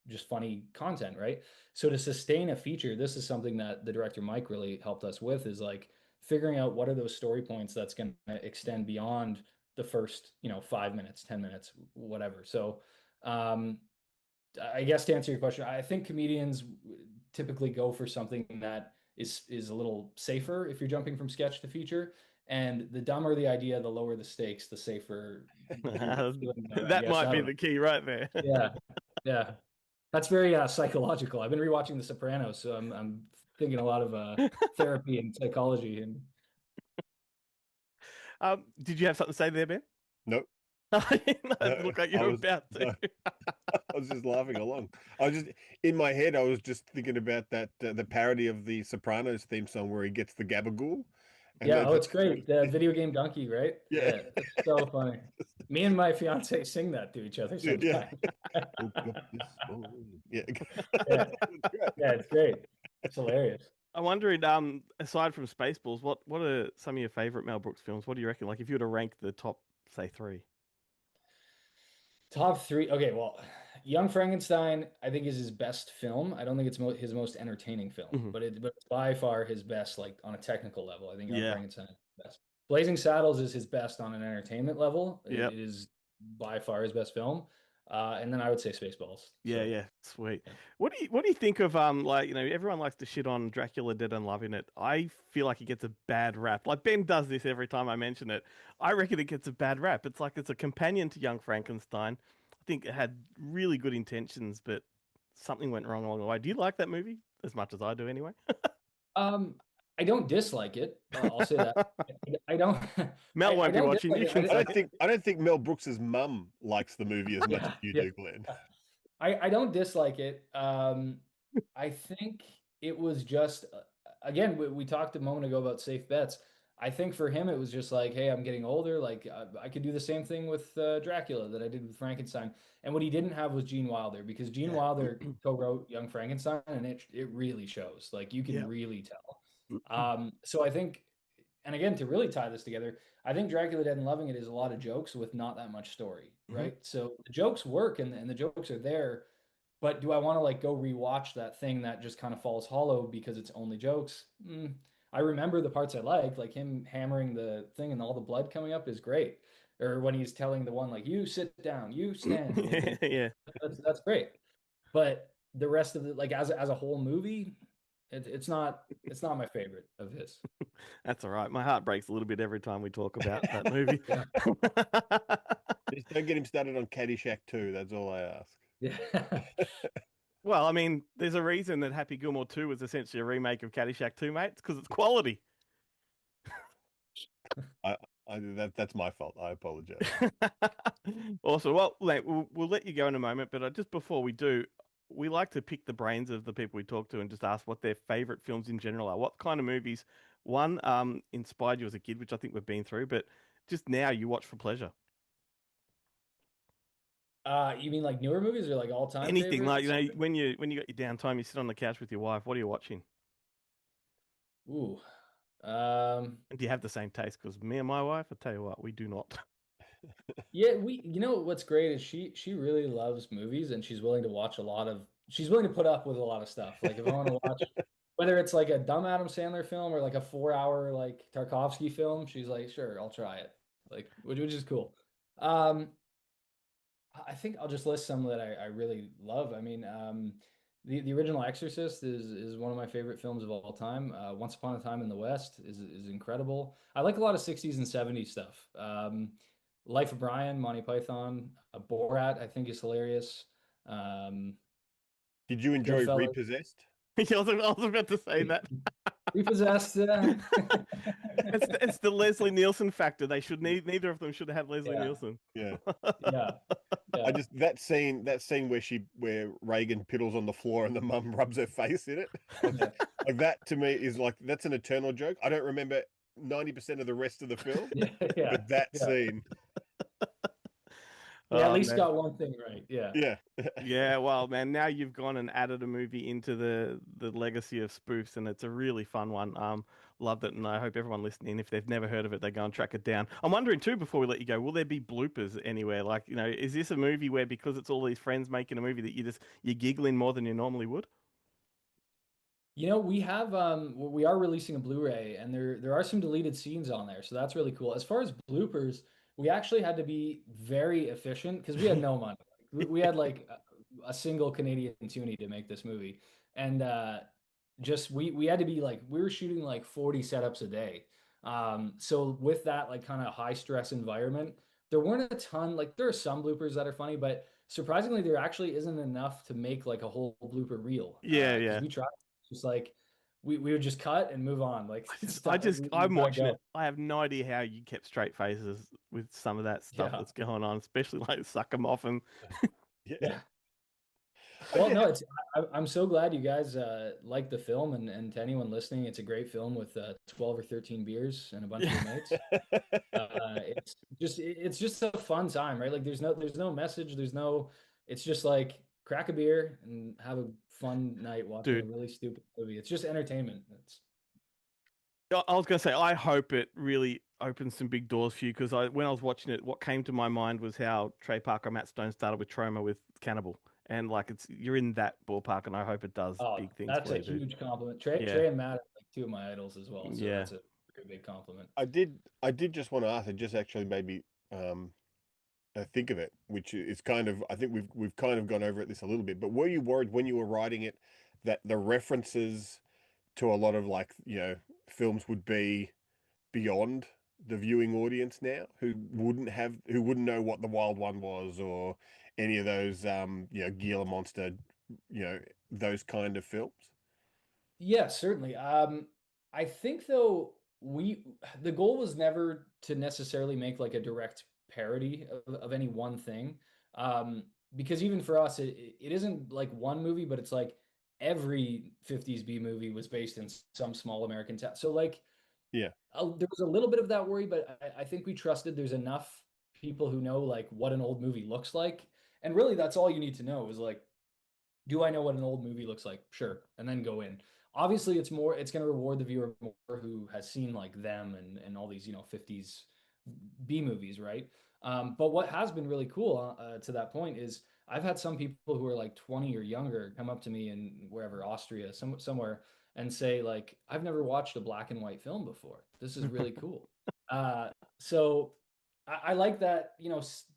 S7: just funny content, right? So to sustain a feature, this is something that the director Mike really helped us with, is like figuring out what are those story points that's going to extend beyond the first, 5 minutes, 10 minutes, whatever. So I guess to answer your question, I think comedians typically go for something that is a little safer if you're jumping from sketch to feature. And the dumber the idea, the lower the stakes, the safer.
S2: That might be the key right there.
S7: Yeah, yeah. That's very psychological. I've been rewatching The Sopranos, so I'm thinking a lot of therapy and psychology. And
S2: Did you have something to say there, Ben?
S1: Nope.
S2: It looked like you were about to.
S1: No. I was just laughing along. I was just in my head. I was just thinking about that the parody of the Sopranos theme song where he gets the gabagool. And
S7: yeah, it's great. The video game donkey, right?
S1: Yeah.
S7: It's so funny. Me and my fiance sing that to each other sometimes.
S1: Yeah.
S7: Yeah, it's great. It's hilarious.
S2: I'm wondering, aside from Spaceballs, what are some of your favorite Mel Brooks films? What do you reckon? Like, if you were to rank the top, say, 3.
S7: Top 3. Okay, well, Young Frankenstein, I think, is his best film. I don't think it's his most entertaining film, but it's by far his best, like on a technical level. I think Young Frankenstein is the best. Blazing Saddles is his best on an entertainment level.
S2: Yep.
S7: It is by far his best film. And then I would say Spaceballs.
S2: Yeah, sweet. Yeah. What do you think of like, everyone likes to shit on Dracula Dead and Loving It. I feel like he gets a bad rap. Like Ben does this every time I mention it. I reckon it gets a bad rap. It's like it's a companion to Young Frankenstein. I think it had really good intentions, but something went wrong along the way. Do you like that movie as much as I do anyway?
S7: I don't dislike it. I'll say that. I don't.
S2: Mel won't be watching.
S1: I don't think Mel Brooks's mum likes the movie as much as you do, Glenn.
S7: I don't dislike it. I think it was just again we talked a moment ago about safe bets. I think for him it was just like, hey, I'm getting older. Like I could do the same thing with Dracula that I did with Frankenstein. And what he didn't have was Gene Wilder, because Gene Wilder co-wrote Young Frankenstein, and it really shows. Like you can really tell. So I think, and again, to really tie this together, I think Dracula Dead and Loving It is a lot of jokes with not that much story, right? So the jokes work and the jokes are there, but do I want to like go rewatch that thing that just kind of falls hollow because it's only jokes? I remember the parts I liked, like him hammering the thing and all the blood coming up is great. Or when he's telling the one, like, you sit down, you stand.
S2: Yeah.
S7: That's great. But the rest of it, like as a whole movie, it's not my favorite of his.
S2: That's all right. My heart breaks a little bit every time we talk about that movie.
S1: Just don't get him started on Caddyshack 2. That's all I ask.
S7: Yeah.
S2: Well, I mean, there's a reason that Happy Gilmore 2 was essentially a remake of Caddyshack 2, mate. It's because it's quality.
S1: That's my fault. I apologize.
S2: Awesome. Well, we'll let you go in a moment, but just before we do, we like to pick the brains of the people we talk to and just ask what their favorite films in general are. What kind of movies, one, inspired you as a kid, which I think we've been through, but just now you watch for pleasure?
S7: You mean like newer movies or like all time?
S2: Anything, like, when you got your downtime, you sit on the couch with your wife. What are you watching?
S7: Ooh.
S2: And do you have the same taste? Because me and my wife, I tell you what, we do not.
S7: Yeah, you know what's great is she really loves movies, and she's willing to put up with a lot of stuff. Like if I want to watch, whether it's like a dumb Adam Sandler film or like a 4-hour like Tarkovsky film, she's like, sure, I'll try it. Like, which is cool. I think I'll just list some that I really love. I mean, the original Exorcist is one of my favorite films of all time. Once Upon a Time in the West is incredible. I like a lot of 60s and 70s stuff. Life of Brian, Monty Python, Borat, I think is hilarious.
S1: Did you enjoy
S7: Goodfellas.
S1: Repossessed?
S2: I was about to say that.
S7: Repossessed.
S2: It's the Leslie Nielsen factor. Neither of them should have Leslie Nielsen.
S1: Yeah.
S7: Yeah.
S1: I just that scene where Reagan piddles on the floor and the mum rubs her face in it. Like that to me is like that's an eternal joke. I don't remember 90% of the rest of the film, but that scene.
S7: At least got one thing right.
S2: Yeah. Well, man, now you've gone and added a movie into the legacy of spoofs, and it's a really fun one. Loved it, and I hope everyone listening, if they've never heard of it, they go and track it down. I'm wondering too, before we let you go, will there be bloopers anywhere? Like, is this a movie where because it's all these friends making a movie that you're giggling more than you normally would?
S7: We have we are releasing a Blu-ray, and there are some deleted scenes on there, so that's really cool. As far as bloopers, we actually had to be very efficient because we had no money. We had like a single Canadian toonie to make this movie, and we had to be like, we were shooting like 40 setups a day. So with that like kind of high stress environment, there weren't a ton, like there are some bloopers that are funny, but surprisingly there actually isn't enough to make like a whole blooper reel.
S2: Yeah,
S7: Because
S2: yeah.
S7: we tried, just like we would just cut and move on. Like
S2: I'm
S7: gotta
S2: watching
S7: go.
S2: it. I have no idea how you kept straight faces with some of that stuff
S7: Yeah.
S2: that's going on, especially like suck 'em off and
S7: Yeah.
S1: I
S7: Well,
S1: did
S7: no,
S1: ha-
S7: it's I'm so glad you guys like the film, and to anyone listening, it's a great film with 12 or 13 beers and a bunch of your mates. It's just a fun time, right? Like there's no message, it's just like crack a beer and have a fun night watching a
S2: dude.
S7: really stupid movie. It's just entertainment. It's
S2: I was gonna say I hope it really opens some big doors for you because when I was watching it, what came to my mind was how Trey Parker and Matt Stone started with Troma with Cannibal, and like you're in that ballpark, and I hope it does
S7: Oh,
S2: big things
S7: that's
S2: for
S7: a
S2: you, dude.
S7: huge compliment. Trey,
S2: Yeah,
S7: Trey and Matt are like two of my idols as well, so
S2: yeah.
S7: that's a very big compliment.
S1: I did just want to ask, and just actually maybe think of it, which is kind of, I think we've kind of gone over it this a little bit, but were you worried when you were writing it that the references to a lot of like, films would be beyond the viewing audience now, who wouldn't know what the Wild One was or any of those Gila Monster, those kind of films?
S7: Yeah, certainly. I think though the goal was never to necessarily make like a direct parody of any one thing. Um, because even for us, it isn't like one movie, but it's like every 50s B movie was based in some small American town. So like
S1: Yeah.
S7: there was a little bit of that worry, but I think we trusted there's enough people who know like what an old movie looks like. And really that's all you need to know is like, do I know what an old movie looks like? Sure. And then go in. Obviously, it's going to reward the viewer more who has seen like them and all these, 50s B movies, right? But what has been really cool to that point is I've had some people who are like 20 or younger come up to me in wherever, Austria, somewhere, and say like, I've never watched a black and white film before. This is really cool. So I like that,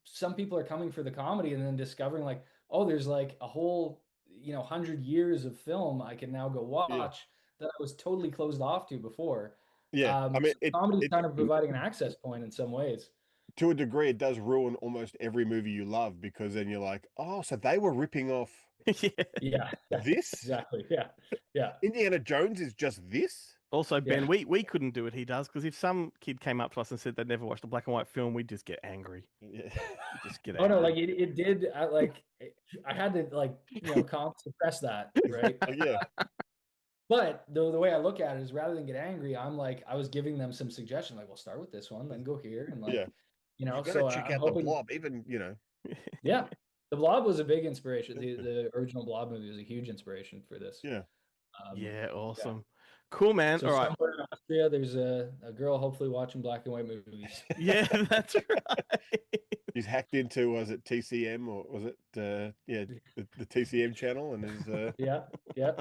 S7: some people are coming for the comedy and then discovering like, oh, there's like a whole 100 years of film I can now go
S1: Yeah.
S7: watch that I was totally closed off to before.
S1: Yeah. I mean,
S7: So comedy is kind of providing an access point in some ways.
S1: to a degree, it does ruin almost every movie you love, because then you're like, oh, so they were ripping off
S2: Yeah.
S7: Yeah,
S1: this?
S7: exactly. Yeah, yeah,
S1: Indiana Jones is just this?
S2: Also, Ben,
S7: yeah.
S2: we couldn't do what he does because if some kid came up to us and said they'd never watched a black and white film, we'd just get angry.
S1: Yeah.
S2: Just get
S7: Oh no,
S2: angry.
S7: like it did. I had to like suppress that, right?
S1: Yeah.
S7: But the way I look at it is rather than get angry, I'm like I was giving them some suggestion, like, well, start with this one, then go here, and
S1: Yeah.
S7: like
S1: You got to
S7: so
S1: check
S7: I'm
S1: out The
S7: hoping.
S1: Blob, even,
S7: Yeah, the Blob was a big inspiration. The original Blob movie was a huge inspiration for this.
S1: yeah.
S2: Yeah,
S7: Yeah.
S2: awesome. Cool, man.
S7: So
S2: All right.
S7: somewhere in Austria, there's a girl hopefully watching black and white movies.
S2: Yeah, that's right.
S1: He's hacked into, was it TCM, or was it, the TCM channel, and is
S7: Yeah, yeah,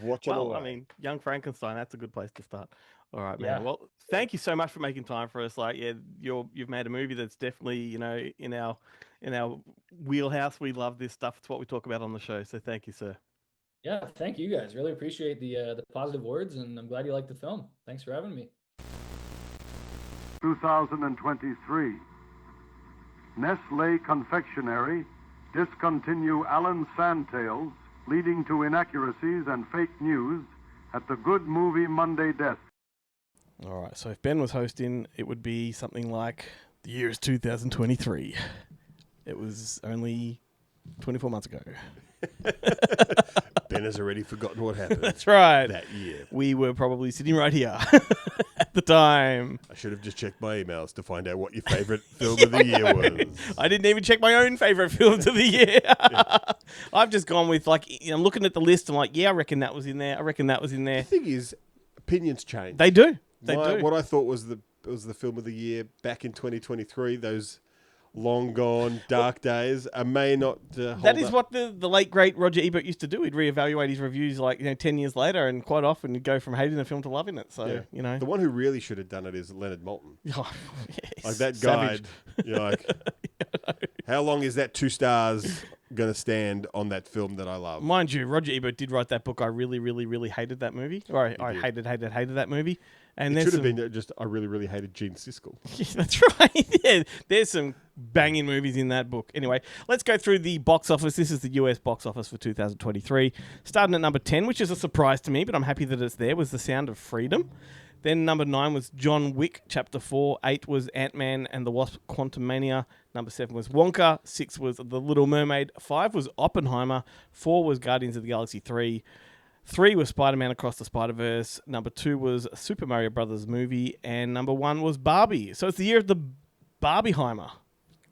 S1: watching
S2: Well,
S1: away.
S2: I mean, Young Frankenstein, that's a good place to start. All right, man.
S7: Yeah.
S2: Well, thank you so much for making time for us. Like, yeah, you've made a movie that's definitely, in our wheelhouse. We love this stuff. It's what we talk about on the show. So thank you, sir.
S7: yeah. Thank you guys. Really appreciate the positive words, and I'm glad you liked the film. Thanks for having me.
S8: 2023. Nestle Confectionery discontinue Allen Sandtails, leading to inaccuracies and fake news at the Good Movie Monday desk.
S2: All right. So if Ben was hosting, it would be something like the year is 2023. It was only 24 months ago.
S1: Ben has already forgotten what happened.
S2: That's right.
S1: That year.
S2: We were probably sitting right here at the time.
S1: I should have just checked my emails to find out what your favorite film of the year was.
S2: I didn't even check my own favorite films of the year. I've just gone with I'm looking at the list. I'm like, yeah, I reckon that was in there. I reckon that was in there.
S1: The thing is, opinions change.
S2: They do. They do.
S1: What I thought was the film of the year back in 2023, those long gone dark days, may not hold
S2: That is
S1: up.
S2: what the late great Roger Ebert used to do. He'd reevaluate his reviews 10 years later, and quite often he'd go from hating the film to loving it. So
S1: The one who really should have done it is Leonard Maltin.
S2: Oh,
S1: Like that
S2: savage.
S1: guide. You're like, how long is that 2 stars going to stand on that film that I love.
S2: Mind you, Roger Ebert did write that book. I really, really, really hated that movie. Or I hated that movie. And
S1: It should have been just, I really, really hated Gene Siskel.
S2: Yeah, that's right. Yeah, there's some banging movies in that book. Anyway, let's go through the box office. This is the US box office for 2023. Starting at number 10, which is a surprise to me, but I'm happy that it's there, was The Sound of Freedom. Then number 9 was John Wick, Chapter 4. 8 was Ant-Man and the Wasp, Quantumania. Number 7 was Wonka. 6 was The Little Mermaid. 5 was Oppenheimer. 4 was Guardians of the Galaxy 3. 3 was Spider-Man Across the Spider-Verse. Number 2 was Super Mario Brothers movie. And number 1 was Barbie. So it's the year of the Barbieheimer.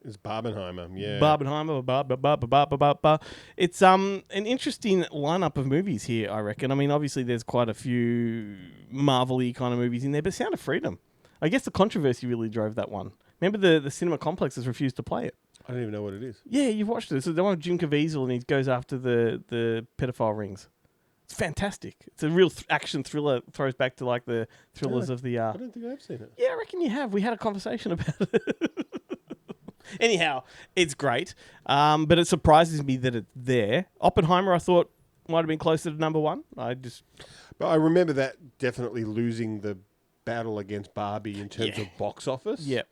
S1: It's Barbenheimer, yeah.
S2: Barbenheimer. It's an interesting lineup of movies here, I reckon. I mean, obviously there's quite a few Marvel-y kind of movies in there, but Sound of Freedom. I guess the controversy really drove that one. Remember the cinema complexes refused to play it.
S1: I don't even know what it is.
S2: Yeah, you've watched it. It's the one with Jim Caviezel and he goes after the pedophile rings. It's fantastic. It's a real action thriller. Throws back to like the thrillers of the...
S1: I don't think I've seen it.
S2: Yeah, I reckon you have. We had a conversation about it. Anyhow, it's great. But it surprises me that it's there. Oppenheimer, I thought, might have been closer to number 1.
S1: But I remember that definitely losing the battle against Barbie in terms of box office.
S2: Yep.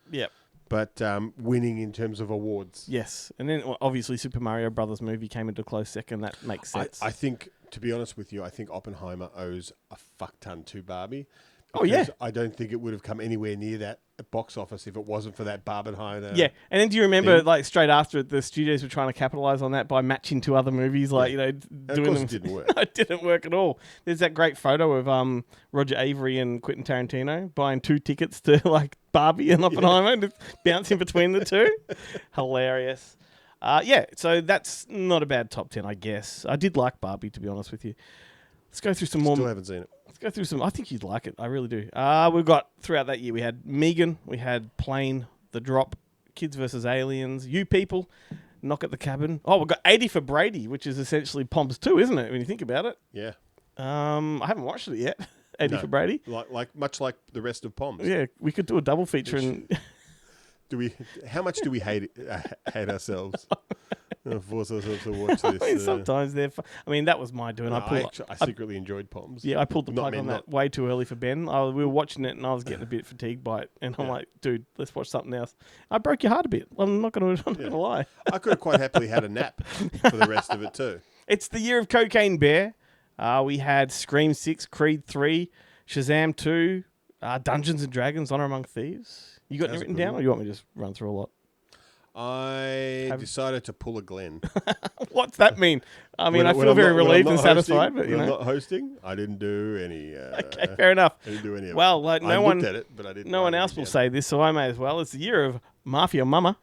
S1: But winning in terms of awards.
S2: Yes. And then obviously Super Mario Brothers movie came into close second. That makes sense.
S1: I think, to be honest with you, I think Oppenheimer owes a fuck ton to Barbie.
S2: Oh, yeah.
S1: I don't think it would have come anywhere near that at box office if it wasn't for that Barbenheimer.
S2: Yeah. And then do you remember, like, straight after it, the studios were trying to capitalize on that by matching to other movies, like, doing them.
S1: It didn't work.
S2: No, it didn't work at all. There's that great photo of Roger Avery and Quentin Tarantino buying 2 tickets to, like, Barbie and Oppenheimer and just bouncing between the two. Hilarious. So that's not a bad top 10, I guess. I did like Barbie, to be honest with you. Let's go through some more.
S1: Still haven't seen it.
S2: Let's go through some. I think you'd like it. I really do. We've got, throughout that year, we had Megan, we had Plane, The Drop, Kids vs. Aliens, You People, Knock at the Cabin. Oh, we've got 80 for Brady, which is essentially Poms 2, isn't it, when you think about it?
S1: Yeah.
S2: I haven't watched it yet. 80 for Brady.
S1: Much like the rest of Poms.
S2: Yeah, we could do a double feature.
S1: How much do we hate ourselves? Force ourselves to watch this.
S2: I mean, sometimes they're I mean, that was my doing.
S1: No, I secretly enjoyed Poms.
S2: Yeah, I pulled the plug on that way too early for Ben. We were watching it and I was getting a bit fatigued by it. And I'm like, dude, let's watch something else. I broke your heart a bit. I'm not going to lie.
S1: I could have quite happily had a nap for the rest of it too.
S2: It's the year of Cocaine Bear. We had Scream 6, Creed 3, Shazam 2, Dungeons and Dragons, Honor Among Thieves. You got it written down or you want me to just run through a lot?
S1: I decided to pull a Glenn.
S2: What's that mean? I mean, I feel very relieved and satisfied. But
S1: I'm not hosting. I didn't do any.
S2: Okay, fair enough.
S1: I didn't do any of it.
S2: Well, like
S1: I looked at it, but I didn't.
S2: No one else will say this, so I may as well. It's the year of Mafia Mama.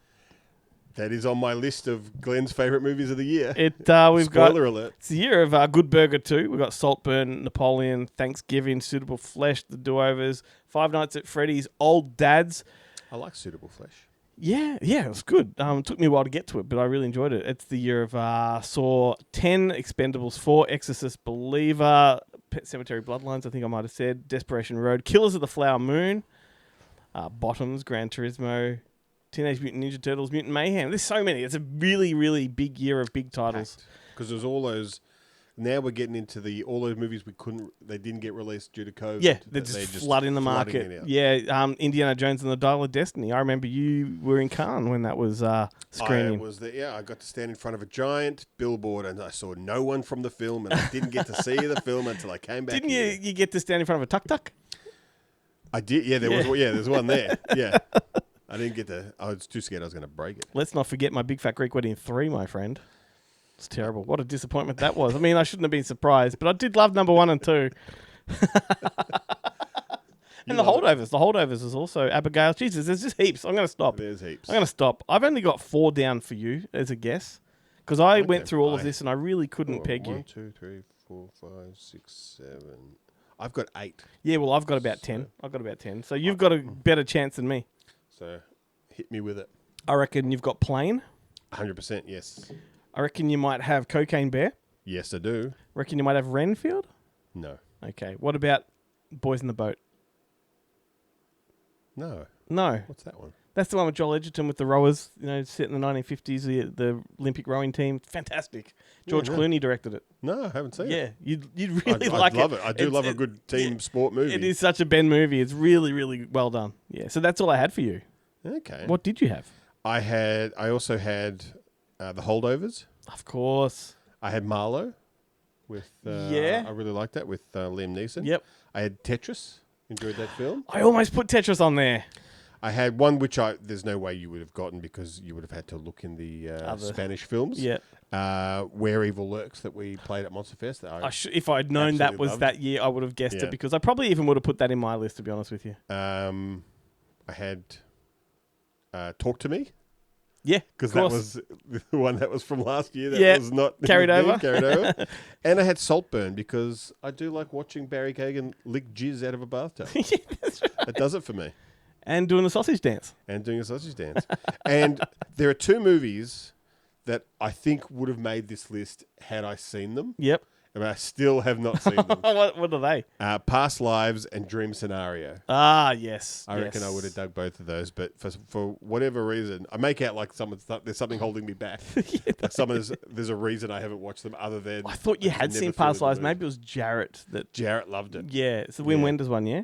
S1: That is on my list of Glenn's favourite movies of the year.
S2: Spoiler
S1: alert.
S2: It's the year of Good Burger 2. We've got Saltburn, Napoleon, Thanksgiving, Suitable Flesh, The Do-Overs, Five Nights at Freddy's, Old Dads.
S1: I like Suitable Flesh.
S2: Yeah, it was good. It took me a while to get to it, but I really enjoyed it. It's the year of Saw 10, Expendables 4, Exorcist Believer, Pet Cemetery Bloodlines, I think I might have said, Desperation Road, Killers of the Flower Moon, Bottoms, Gran Turismo, Teenage Mutant Ninja Turtles, Mutant Mayhem. There's so many. It's a really, really big year of big titles.
S1: Because there's all those... Now we're getting into all those movies they didn't get released due to COVID.
S2: Yeah, they're just flooding the market. Yeah, Indiana Jones and the Dial of Destiny. I remember you were in Cannes when that was screening.
S1: I got to stand in front of a giant billboard and I saw no one from the film and I didn't get to see the film until I came back.
S2: Didn't you get to stand in front of a tuk-tuk?
S1: I did, yeah, there's one there. Yeah. I didn't get to, I was too scared I was going to break it.
S2: Let's not forget my Big Fat Greek Wedding 3, my friend. It's terrible. What a disappointment that was. I mean, I shouldn't have been surprised, but I did love number 1 and 2. And The Holdovers. The Holdovers is also Abigail. Jesus, there's just heaps. I'm going to stop.
S1: There's heaps.
S2: I'm going to stop. I've only got 4 down for you as a guess because I went through all of this and I really couldn't peg you.
S1: 1, 2, 3, 4, 5, 6, 7. I've got 8.
S2: Yeah, well, I've got about 10. So you've got a better chance than me.
S1: So hit me with it.
S2: I reckon you've got Plane.
S1: 100%, yes.
S2: I reckon you might have Cocaine Bear.
S1: Yes, I do.
S2: Reckon you might have Renfield?
S1: No.
S2: Okay. What about Boys in the Boat?
S1: No.
S2: No.
S1: What's that one?
S2: That's the one with Joel Edgerton with the rowers, set in the 1950s, the Olympic rowing team. Fantastic. George Clooney directed it.
S1: No, I haven't seen it.
S2: Yeah, you'd really like it.
S1: I'd love it. I do love a good team sport movie.
S2: It is such a Ben movie. It's really, really well done. Yeah, so that's all I had for you.
S1: Okay.
S2: What did you have?
S1: I also had The Holdovers.
S2: Of course.
S1: I had Marlowe with I really liked that with Liam Neeson.
S2: Yep.
S1: I had Tetris. Enjoyed that film.
S2: I almost put Tetris on there.
S1: I had one which there's no way you would have gotten because you would have had to look in the Spanish films.
S2: Yeah.
S1: Where Evil Lurks that we played at Monster Fest.
S2: If I'd known that was that year, I would have guessed it because I probably even would have put that in my list, to be honest with you.
S1: I had Talk to Me.
S2: Yeah,
S1: because that was the one that was from last year. That was not
S2: carried over.
S1: And I had Saltburn because I do like watching Barry Kagan lick jizz out of a bathtub.
S2: That's right.
S1: It does it for me.
S2: And doing a sausage dance.
S1: And there are two movies that I think would have made this list had I seen them.
S2: Yep.
S1: And I still have not seen them.
S2: What are they?
S1: Past Lives and Dream Scenario.
S2: Ah, yes.
S1: I reckon I would have dug both of those, but for whatever reason, I make out like there's something holding me back. There's a reason I haven't watched them other than...
S2: I thought you had seen Past Lives. Maybe it was Jarrett.
S1: Jarrett loved it.
S2: Yeah, it's the Wim Wenders one, yeah?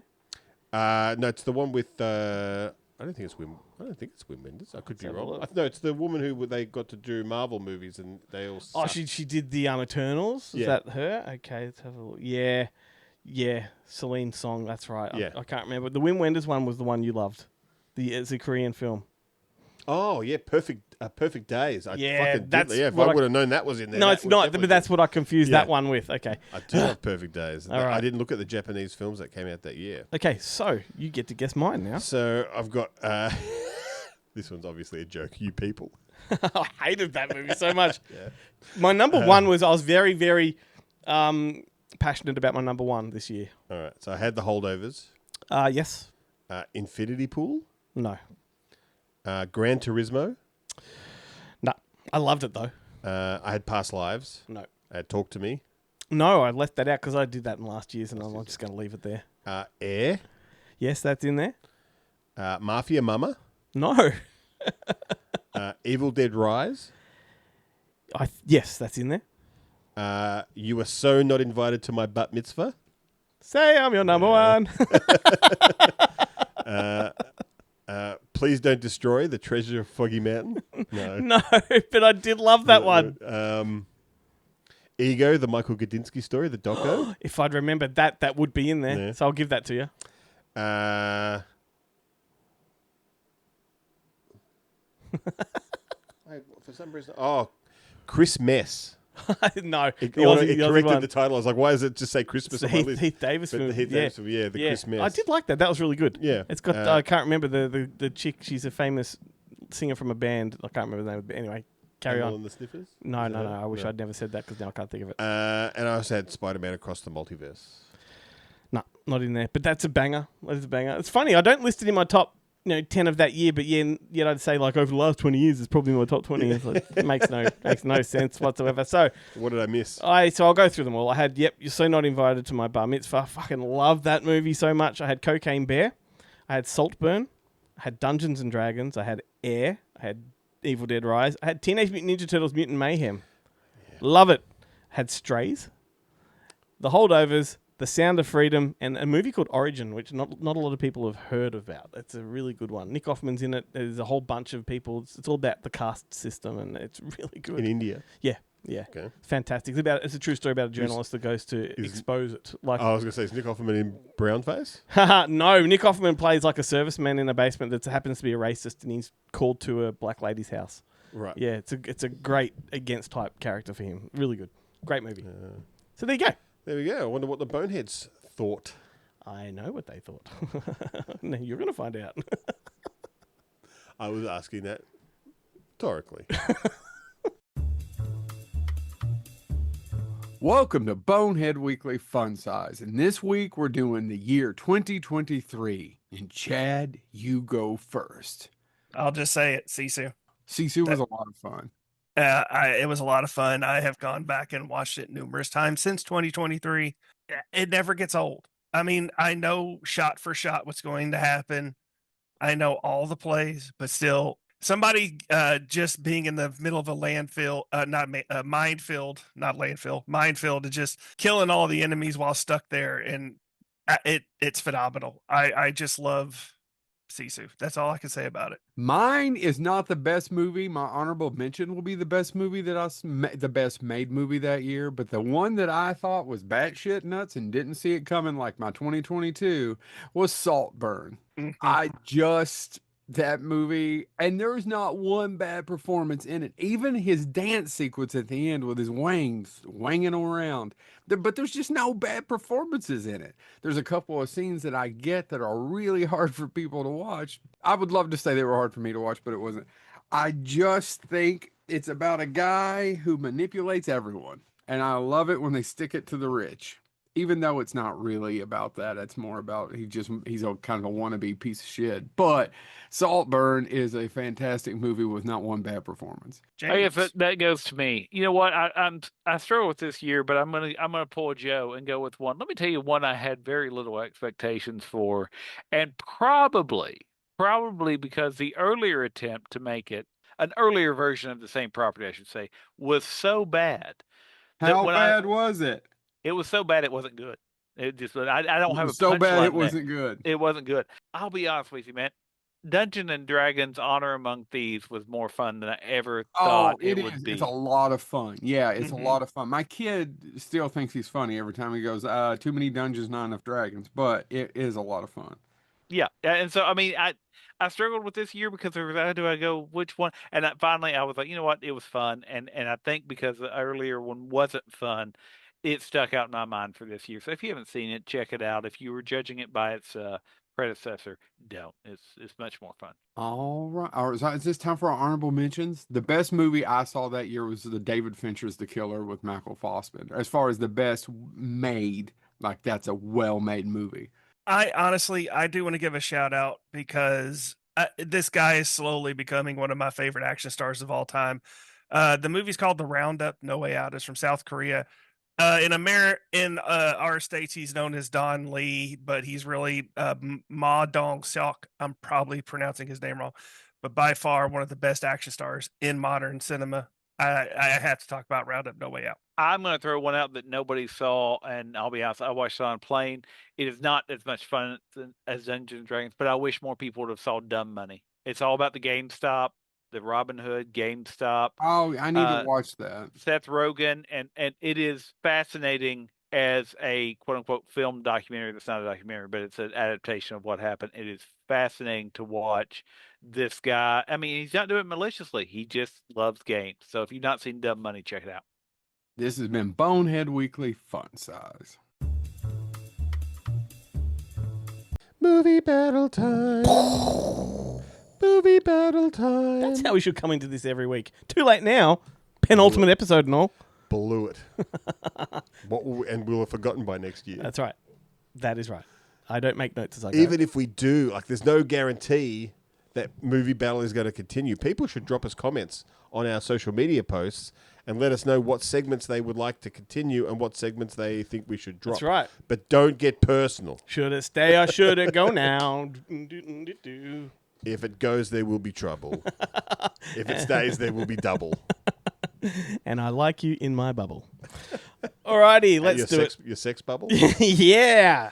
S1: No, it's the one with... I don't think it's Wim Wenders. I could be wrong. No, it's the woman who they got to do Marvel movies and they all...
S2: Oh, she did the Eternals? Is that her? Okay, let's have a look. Yeah, Celine Song, that's right.
S1: Yeah.
S2: I can't remember. The Wim Wenders one was the one you loved. It's a Korean film.
S1: Oh, yeah, Perfect Days. If
S2: what
S1: I would have known that was in there.
S2: No, it's not, but that's what I confused that one with. Okay.
S1: I do love Perfect Days.
S2: All right.
S1: I didn't look at the Japanese films that came out that year.
S2: Okay, so you get to guess mine now.
S1: So I've got... this one's obviously a joke. You People.
S2: I hated that movie so much. My number one was... I was very, very passionate about my number one this year.
S1: All right. So I had The Holdovers.
S2: Yes.
S1: Infinity Pool.
S2: No.
S1: Gran Turismo.
S2: No. I loved it, though.
S1: I had Past Lives.
S2: No.
S1: I had Talk to Me.
S2: No, I left that out because I did that in last year's, and I'm just going to leave it there.
S1: Air.
S2: Yes, that's in there.
S1: Mafia Mama.
S2: No.
S1: Evil Dead Rise.
S2: Yes, that's in there.
S1: You were so not invited to my bat mitzvah.
S2: Say I'm your number one.
S1: Please Don't Destroy the Treasure of Foggy Mountain.
S2: No, but I did love that one.
S1: Ego, the Michael Gudinski story, the doco.
S2: If I'd remembered that would be in there.
S1: Yeah.
S2: So I'll give that to you.
S1: For some reason, Chris Mess.
S2: No,
S1: it corrected the title. I was like, why does it just say Christmas on my list?
S2: Heath Davis film.
S1: Chris Mess.
S2: I did like that. That was really good.
S1: Yeah.
S2: It's got, I can't remember the chick. She's a famous singer from a band. I can't remember the name. But anyway, carry on.
S1: And the Sniffers?
S2: No. I wish I'd never said that because now I can't think of it.
S1: And I also had Spider-Man Across the Multiverse.
S2: No, not in there. But that's a banger. That is a banger. It's funny. I don't list it in my top 10 of that year, but yet I'd say like over the last 20 years, it's probably in my top 20. It makes no sense whatsoever. So
S1: what did I miss?
S2: So I'll go through them all. I had, You're So Not Invited to My Bar Mitzvah. I fucking love that movie so much. I had Cocaine Bear. I had Saltburn. I had Dungeons and Dragons. I had Air. I had Evil Dead Rise. I had Teenage Mutant Ninja Turtles Mutant Mayhem. Yeah. Love it. I had Strays. The Holdovers. The Sound of Freedom, and a movie called Origin, which not a lot of people have heard about. It's a really good one. Nick Offerman's in it. There's a whole bunch of people. It's all about the caste system, and it's really good.
S1: In India?
S2: Yeah.
S1: Okay.
S2: Fantastic. It's a true story about a journalist that goes to expose it.
S1: I was going to say, is Nick Offerman in brownface?
S2: No, Nick Offerman plays like a serviceman in a basement that happens to be a racist, and he's called to a black lady's house.
S1: Right.
S2: Yeah, it's a great against type character for him. Really good. Great movie. So there you go.
S1: There we go. I wonder what the Boneheads thought.
S2: I know what they thought. No, you're going to find out.
S1: I was asking that rhetorically.
S9: Welcome to Bonehead Weekly Fun Size. And this week we're doing the year 2023. And Chad, you go first.
S10: I'll just say it, Sisu.
S9: Sisu was a lot of fun.
S10: It was a lot of fun. I have gone back and watched it numerous times since 2023. It never gets old. I mean, I know shot for shot what's going to happen. I know all the plays, but still, somebody just being in the middle of a landfill, minefield, not landfill, minefield, and just killing all the enemies while stuck there, and it's phenomenal. I just love Sisu. That's all I can say about it.
S9: Mine is not the best movie. My honorable mention will be the best movie the best made movie that year. But the one that I thought was batshit nuts and didn't see it coming, like my 2022, was Saltburn. That movie, and there's not one bad performance in it. Even his dance sequence at the end with his wings wanging around, but there's just no bad performances in it. There's a couple of scenes that I get that are really hard for people to watch. I would love to say they were hard for me to watch, but it wasn't. I just think it's about a guy who manipulates everyone, and I love it when they stick it to the rich. Even though it's not really about that, it's more about he's a kind of a wannabe piece of shit. But Saltburn is a fantastic movie with not one bad performance.
S11: Hey, if that goes to me, you know what? I struggle with this year, but I'm gonna pull Joe and go with one. Let me tell you one I had very little expectations for, and probably because the earlier attempt to make it an earlier version of the same property, I should say, was so bad.
S9: How bad was it?
S11: It was so bad it wasn't good. It just I don't have a
S9: so bad it
S11: wasn't
S9: wasn't good.
S11: It wasn't good. I'll be honest with you, man. Dungeons and Dragons: Honor Among Thieves was more fun than I ever thought it would be.
S9: It's a lot of fun. Yeah, it's a lot of fun. My kid still thinks he's funny every time he goes, too many dungeons, not enough dragons. But it is a lot of fun.
S11: Yeah, and so I mean, I struggled with this year because there was how do I go which one? And finally I was like, you know what, it was fun, and I think because the earlier one wasn't fun, it stuck out in my mind for this year. So if you haven't seen it, check it out. If you were judging it by its predecessor, don't. It's much more fun.
S9: All right. Is this time for our honorable mentions? The best movie I saw that year was the David Fincher's The Killer with Michael Fassbender. As far as the best made, like that's a well-made movie.
S10: I do want to give a shout out because this guy is slowly becoming one of my favorite action stars of all time. The movie's called The Roundup, No Way Out. It's from South Korea. In our states, he's known as Don Lee, but he's really Ma Dong-seok. I'm probably pronouncing his name wrong, but by far one of the best action stars in modern cinema. I have to talk about Roundup, No Way Out.
S11: I'm going to throw one out that nobody saw, and I'll be honest, I watched it on a plane. It is not as much fun as Dungeons and Dragons, but I wish more people would have saw Dumb Money. It's all about the GameStop, the Robin Hood, GameStop.
S9: Oh, I need to watch that.
S11: Seth Rogen, and it is fascinating as a quote-unquote film documentary. That's not a documentary, but it's an adaptation of what happened. It is fascinating to watch this guy. I mean, he's not doing it maliciously. He just loves games. So if you've not seen Dumb Money, check it out.
S9: This has been Bonehead Weekly Fun Size.
S1: Movie battle time. Movie battle time.
S2: That's how we should come into this every week. Too late now. Penultimate episode and all.
S1: Blew it. And we'll have forgotten by next year.
S2: That's right. That is right. I don't make notes as I go.
S1: Even if we do, like, there's no guarantee that movie battle is going to continue. People should drop us comments on our social media posts and let us know what segments they would like to continue and what segments they think we should drop.
S2: That's right.
S1: But don't get personal.
S2: Should it stay or should it go now?
S1: If it goes, there will be trouble. If it stays, there will be double.
S2: And I like you in my bubble. Alrighty, let's do it.
S1: Your sex bubble?
S2: Yeah.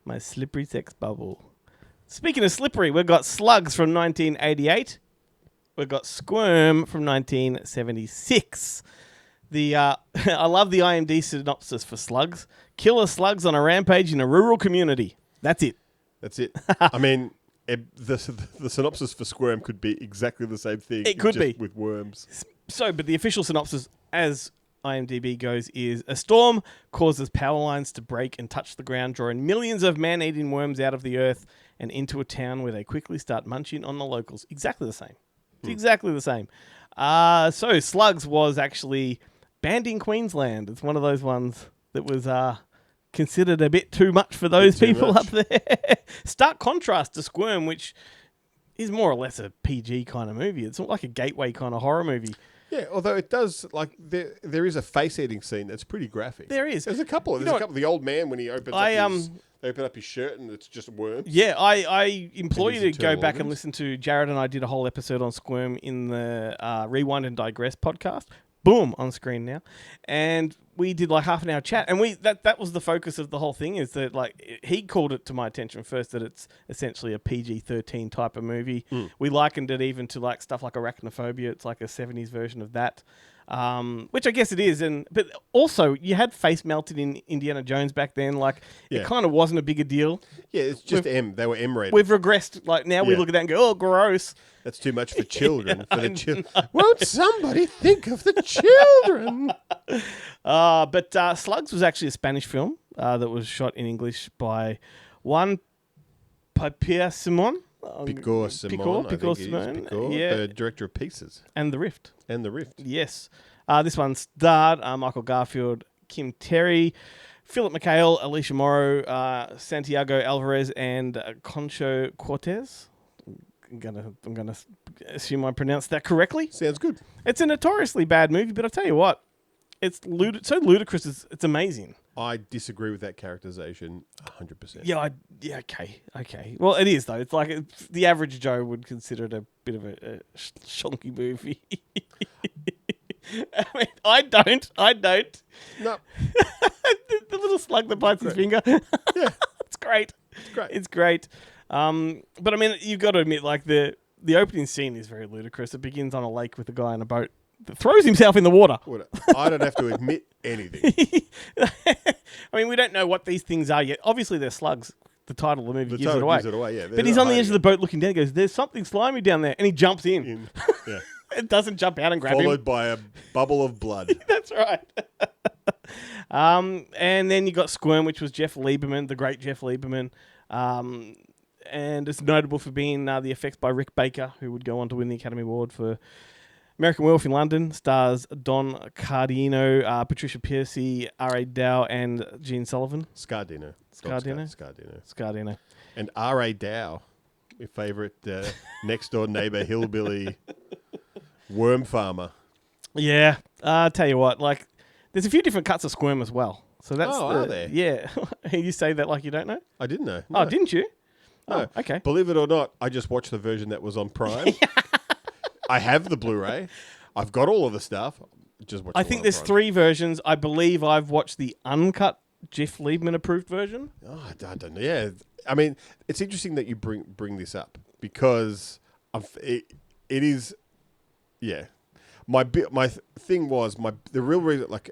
S2: My slippery sex bubble. Speaking of slippery, we've got Slugs from 1988. We've got Squirm from 1976. I love the IMDb synopsis for Slugs. Killer slugs on a rampage in a rural community. That's it.
S1: That's it. I mean, the synopsis for Squirm could be exactly the same thing.
S2: It could be.
S1: With worms.
S2: So, but the official synopsis, as IMDb goes, is a storm causes power lines to break and touch the ground, drawing millions of man-eating worms out of the earth and into a town where they quickly start munching on the locals. Exactly the same. It's exactly the same. So, Slugs was actually banned in Queensland. It's one of those ones that was considered a bit too much for those people up there. Stark contrast to Squirm, which is more or less a PG kind of movie. It's not like a gateway kind of horror movie.
S1: Yeah, although it does, like, there is a face-eating scene that's pretty graphic.
S2: There is.
S1: There's a couple. There's a couple. The old man when he opens up They open up his shirt and it's just worms.
S2: Yeah, I implore
S1: his
S2: you to go
S1: internal
S2: back and
S1: organs.
S2: listen to Jared and I did a whole episode on Squirm in the Rewind and Digress podcast. Boom, on screen now. And we did like half an hour chat. And that was the focus of the whole thing, is that like he called it to my attention first that it's essentially a PG-13 type of movie. We likened it even to like stuff like Arachnophobia. It's like a 70s version of that. Which I guess it is, but also you had face melted in Indiana Jones back then. Like it kind of wasn't a bigger deal.
S1: Yeah, it's just They were M-rated.
S2: We've regressed. Like now we look at that and go, "Oh, gross."
S1: That's too much for children. Won't somebody think of the children?
S2: But Slugs was actually a Spanish film that was shot in English by Juan Piper Simon.
S1: Picor Simon, the director of Pieces.
S2: And The Rift.
S1: Yes.
S2: This one starred Michael Garfield, Kim Terry, Philip McHale, Alicia Morrow, Santiago Alvarez, and Concho Cortez. I'm gonna assume I pronounced that correctly.
S1: Sounds good.
S2: It's a notoriously bad movie, but I tell you what, it's so ludicrous. It's amazing.
S1: I disagree with that characterization 100%.
S2: Yeah, okay. Well, it is though. It's like the average Joe would consider it a bit of a shonky movie. I mean, I don't.
S1: No.
S2: The little slug that bites his finger.
S1: Yeah,
S2: it's great. It's great. But I mean, you've got to admit, like the opening scene is very ludicrous. It begins on a lake with a guy in a boat that throws himself in the water.
S1: I don't have to admit anything.
S2: I mean, we don't know what these things are yet. Obviously, they're slugs. The title of the movie gives it away.
S1: Yeah.
S2: But he's on the edge of the boat looking down. He goes, "There's something slimy down there," and he jumps in.
S1: Yeah.
S2: It doesn't jump out and grab him.
S1: Followed by a bubble of blood.
S2: That's right. And then you got Squirm, which was Jeff Lieberman, the great Jeff Lieberman. And it's notable for being the effects by Rick Baker, who would go on to win the Academy Award for American Werewolf in London. Stars Don Cardino, Patricia Piercy, R.A. Dow, and Gene Sullivan.
S1: Scardino. And R.A. Dow, my favourite next-door neighbour hillbilly worm farmer.
S2: Yeah. Tell you what, like, there's a few different cuts of Squirm as well. So that's
S1: are there?
S2: Yeah. You say that like you don't know?
S1: I didn't know.
S2: No. Oh, didn't you?
S1: No.
S2: Oh, okay.
S1: Believe it or not, I just watched the version that was on Prime. I have the Blu-ray. I've got all of the stuff.
S2: I think there's 3 versions. I believe I've watched the uncut Jeff Lieberman approved version.
S1: Oh, I don't know. Yeah. I mean, it's interesting that you bring this up because it is, yeah. My thing was the real reason, like,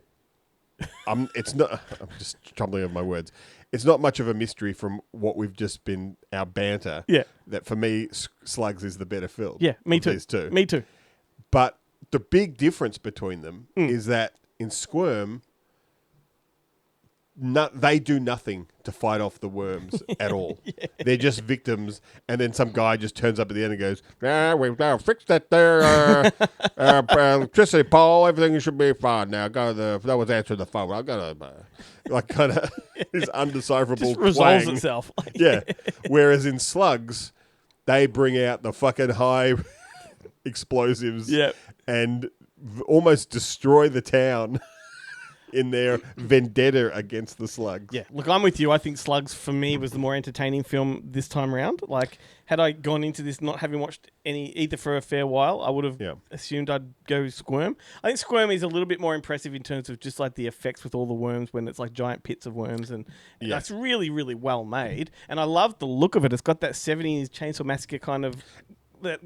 S1: it's not. I'm just troubling of my words. It's not much of a mystery from what we've just been our banter.
S2: Yeah.
S1: That for me, Slugs is the better film.
S2: Yeah, me too.
S1: These two.
S2: Me too.
S1: But the big difference between them is that in Squirm, they do nothing to fight off the worms at all. Yeah. They're just victims, and then some guy just turns up at the end and goes, we've now fixed that there electricity pole. Everything should be fine now. That was answering the phone. I got to like kind of this undecipherable
S2: just resolves
S1: twang.
S2: itself.
S1: Yeah. Whereas in Slugs, they bring out the fucking high explosives and almost destroy the town in their vendetta against the Slugs.
S2: Yeah, look, I'm with you. I think Slugs, for me, was the more entertaining film this time around. Like, had I gone into this not having watched any either for a fair while, I would have assumed I'd go Squirm. I think Squirm is a little bit more impressive in terms of just like the effects with all the worms when it's like giant pits of worms, and that's really, really well made. And I love the look of it. It's got that 70s Chainsaw Massacre kind of... that.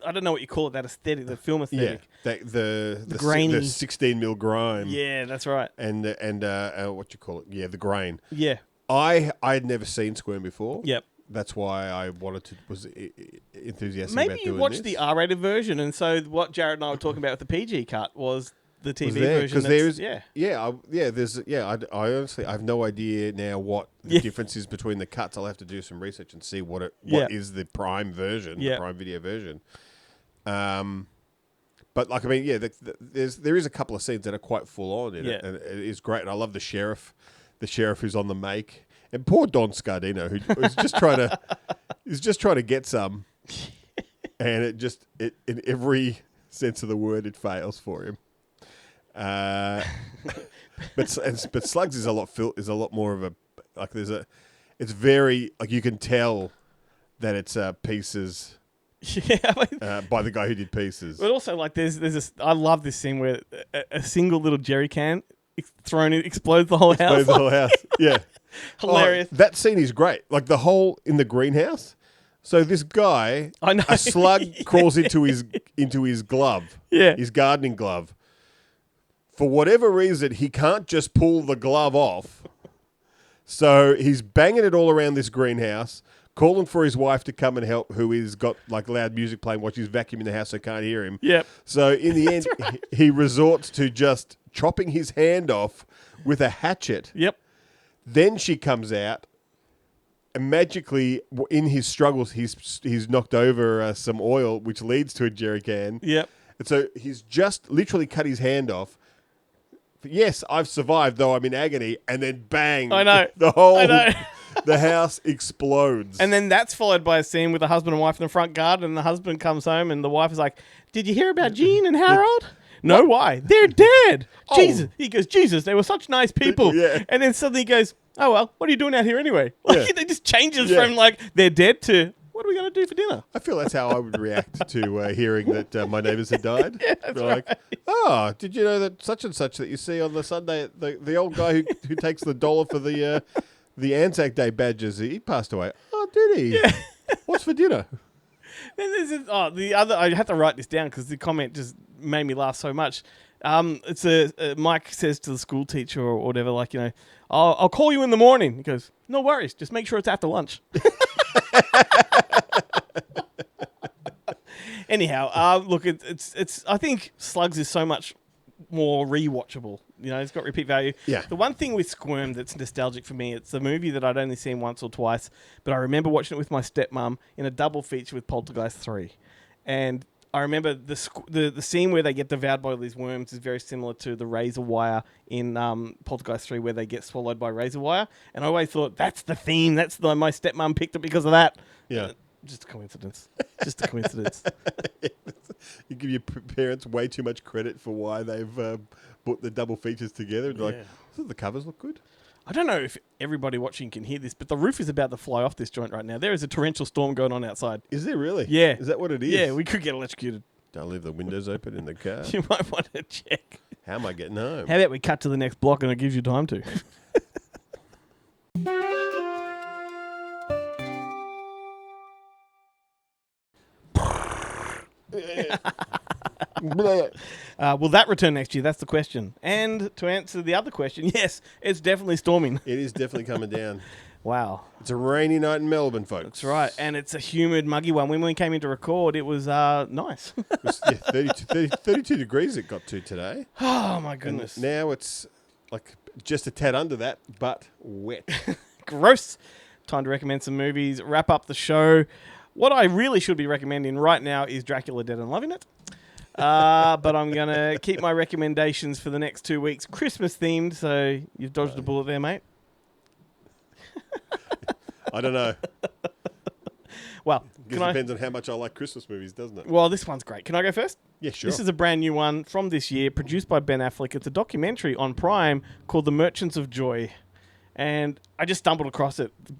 S2: I don't know what you call it, that aesthetic, the film aesthetic.
S1: Yeah, the
S2: grainy.
S1: the 16 mil grime.
S2: Yeah, that's right.
S1: And what you call it? Yeah, the grain.
S2: Yeah.
S1: I had never seen Squirm before.
S2: Yep.
S1: That's why I was enthusiastic
S2: Maybe
S1: about doing
S2: you watched
S1: this.
S2: the R-rated version, and so what Jared and I were talking about with the PG cut was the TV version.
S1: I honestly I have no idea now what the difference is between the cuts. I'll have to do some research and see what is the Prime version, the Prime Video version. But like I mean, there is a couple of scenes that are quite full on in it, and it is great. And I love the sheriff who's on the make, and poor Don Scardino who's just trying to get some, and it in every sense of the word it fails for him. But Slugs is a lot more of a like It's very like you can tell that it's Pieces.
S2: Yeah,
S1: by the guy who did Pieces.
S2: But also, like, there's this. I love this scene where a single little jerry can thrown in explodes the whole house.
S1: Explodes the whole house. Yeah,
S2: Hilarious.
S1: Oh, that scene is great. Like the hole in the greenhouse. So this guy,
S2: I know.
S1: a slug crawls into his glove.
S2: Yeah,
S1: his gardening glove. For whatever reason, he can't just pull the glove off. So he's banging it all around this greenhouse, calling for his wife to come and help, who has got like loud music playing while she's vacuuming the house so can't hear him.
S2: Yep.
S1: So in the end, he resorts to just chopping his hand off with a hatchet.
S2: Yep.
S1: Then she comes out, and magically, in his struggles, he's knocked over some oil, which leads to a jerry can.
S2: Yep.
S1: And so he's just literally cut his hand off. Yes, I've survived, though I'm in agony. And then bang.
S2: I know.
S1: The house explodes.
S2: And then that's followed by a scene with a husband and wife in the front garden, and the husband comes home, and the wife is like, "Did you hear about Jean and Harold?" No, why? They're dead.
S1: Oh.
S2: Jesus. He goes, Jesus, they were such nice people.
S1: Yeah.
S2: And then suddenly he goes, oh, well, what are you doing out here anyway? Like,
S1: Yeah.
S2: it just changes
S1: Yeah.
S2: from, like, they're dead to, what are we going to do for dinner?
S1: I feel that's how I would react to hearing that my neighbours had died.
S2: Yeah, that's
S1: like,
S2: right.
S1: oh, did you know that such and such that you see on the Sunday, the old guy who takes the dollar for the Anzac Day badges, he passed away. Oh, did he?
S2: Yeah.
S1: What's for dinner?
S2: Then there's the other, I had to write this down because the comment just made me laugh so much. It's Mike says to the school teacher or whatever, like, you know, I'll call you in the morning. He goes, no worries, just make sure it's after lunch. Anyhow, look, it's. I think Slugs is so much more rewatchable. You know, it's got repeat value.
S1: Yeah.
S2: The one thing with Squirm that's nostalgic for me, it's a movie that I'd only seen once or twice, but I remember watching it with my stepmom in a double feature with Poltergeist 3, and I remember the scene where they get devoured by all these worms is very similar to the razor wire in Poltergeist 3 where they get swallowed by razor wire. And I always thought, that's the theme. That's my stepmom picked it because of that.
S1: Yeah.
S2: Just a coincidence. Just a coincidence.
S1: You give your parents way too much credit for why they've put the double features together. Like, doesn't the covers look good?
S2: I don't know if everybody watching can hear this, but the roof is about to fly off this joint right now. There is a torrential storm going on outside.
S1: Is there really?
S2: Yeah.
S1: Is that what it is?
S2: Yeah, we could get electrocuted.
S1: Don't leave the windows open in the car.
S2: You might want to check.
S1: How am I getting home?
S2: How about we cut to the next block and it gives you time to? Will that return next year? That's the question. And to answer the other question, yes, it's definitely storming.
S1: It is definitely coming down.
S2: Wow.
S1: It's a rainy night in Melbourne, folks.
S2: That's right. And it's a humid, muggy one. When we came in to record, it was nice.
S1: It was, 32 degrees it got to today.
S2: Oh, my goodness.
S1: And now it's like just a tad under that, but wet.
S2: Gross. Time to recommend some movies, wrap up the show. What I really should be recommending right now is Dracula Dead and Loving It. But I'm going to keep my recommendations for the next 2 weeks Christmas themed, so you've dodged a bullet there, mate.
S1: I don't know.
S2: Well,
S1: it depends on how much I like Christmas movies, doesn't it?
S2: Well, this one's great. Can I go first?
S1: Yeah, sure.
S2: This is a brand new one from this year, produced by Ben Affleck. It's a documentary on Prime called The Merchants of Joy. And I just stumbled across it. The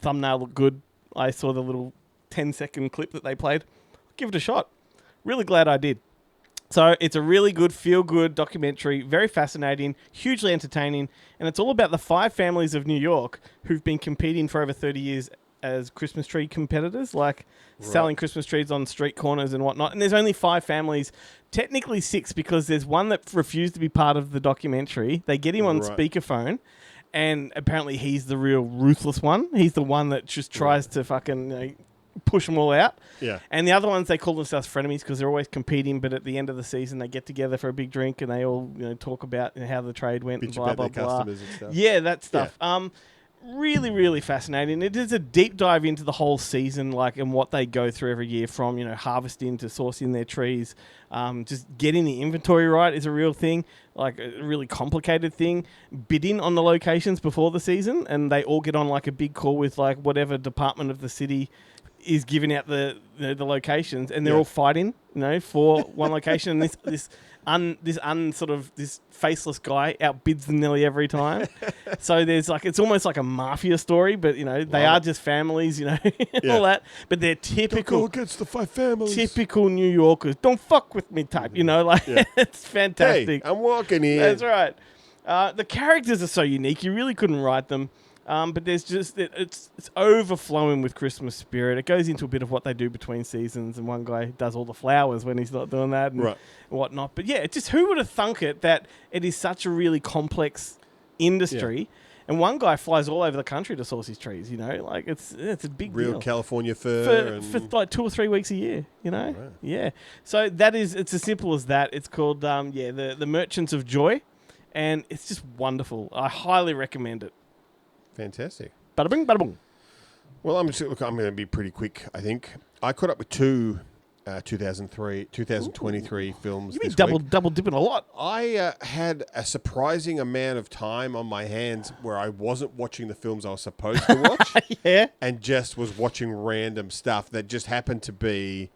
S2: thumbnail looked good. I saw the little 10-second clip that they played. Give it a shot. Really glad I did. So it's a really good, feel-good documentary, very fascinating, hugely entertaining, and it's all about the 5 families of New York who've been competing for over 30 years as Christmas tree competitors, like selling Christmas trees on street corners and whatnot. And there's only 5 families, technically 6, because there's one that refused to be part of the documentary. They get him on speakerphone, and apparently he's the real ruthless one. He's the one that just tries to fucking push them all out.
S1: Yeah.
S2: And the other ones, they call themselves frenemies because they're always competing, but at the end of the season, they get together for a big drink and they all talk about how the trade went and blah, blah, blah.
S1: Customers and stuff.
S2: Yeah, that stuff. Yeah. Really, really fascinating. It is a deep dive into the whole season, like, and what they go through every year from, harvesting to sourcing their trees. Just getting the inventory right is a real thing, like a really complicated thing. Bidding on the locations before the season, and they all get on like a big call with like whatever department of the city is giving out the locations, and they're all fighting, for one location. And this this faceless guy outbids them nearly every time. So there's it's almost like a mafia story, but they are just families, and all that. But they're typical.
S1: Don't go against the 5 families.
S2: Typical New Yorkers. Don't fuck with me type. It's fantastic.
S1: Hey, I'm walking here.
S2: That's right. The characters are so unique. You really couldn't write them. But there's just it's overflowing with Christmas spirit. It goes into a bit of what they do between seasons, and one guy does all the flowers when he's not doing that and whatnot. But yeah, it's just who would have thunk it that it is such a really complex industry, and one guy flies all over the country to source his trees. It's a big
S1: real
S2: deal.
S1: California fir
S2: for like 2 or 3 weeks a year.
S1: Right.
S2: Yeah. So it's as simple as that. It's called the Merchants of Joy, and it's just wonderful. I highly recommend it.
S1: Fantastic.
S2: Bada bing, bada boom.
S1: Well, I'm going to be pretty quick, I think. I caught up with 2 2023 films.
S2: You've been double dipping a lot.
S1: I had a surprising amount of time on my hands where I wasn't watching the films I was supposed to watch.
S2: Yeah.
S1: And just was watching random stuff that just happened to be...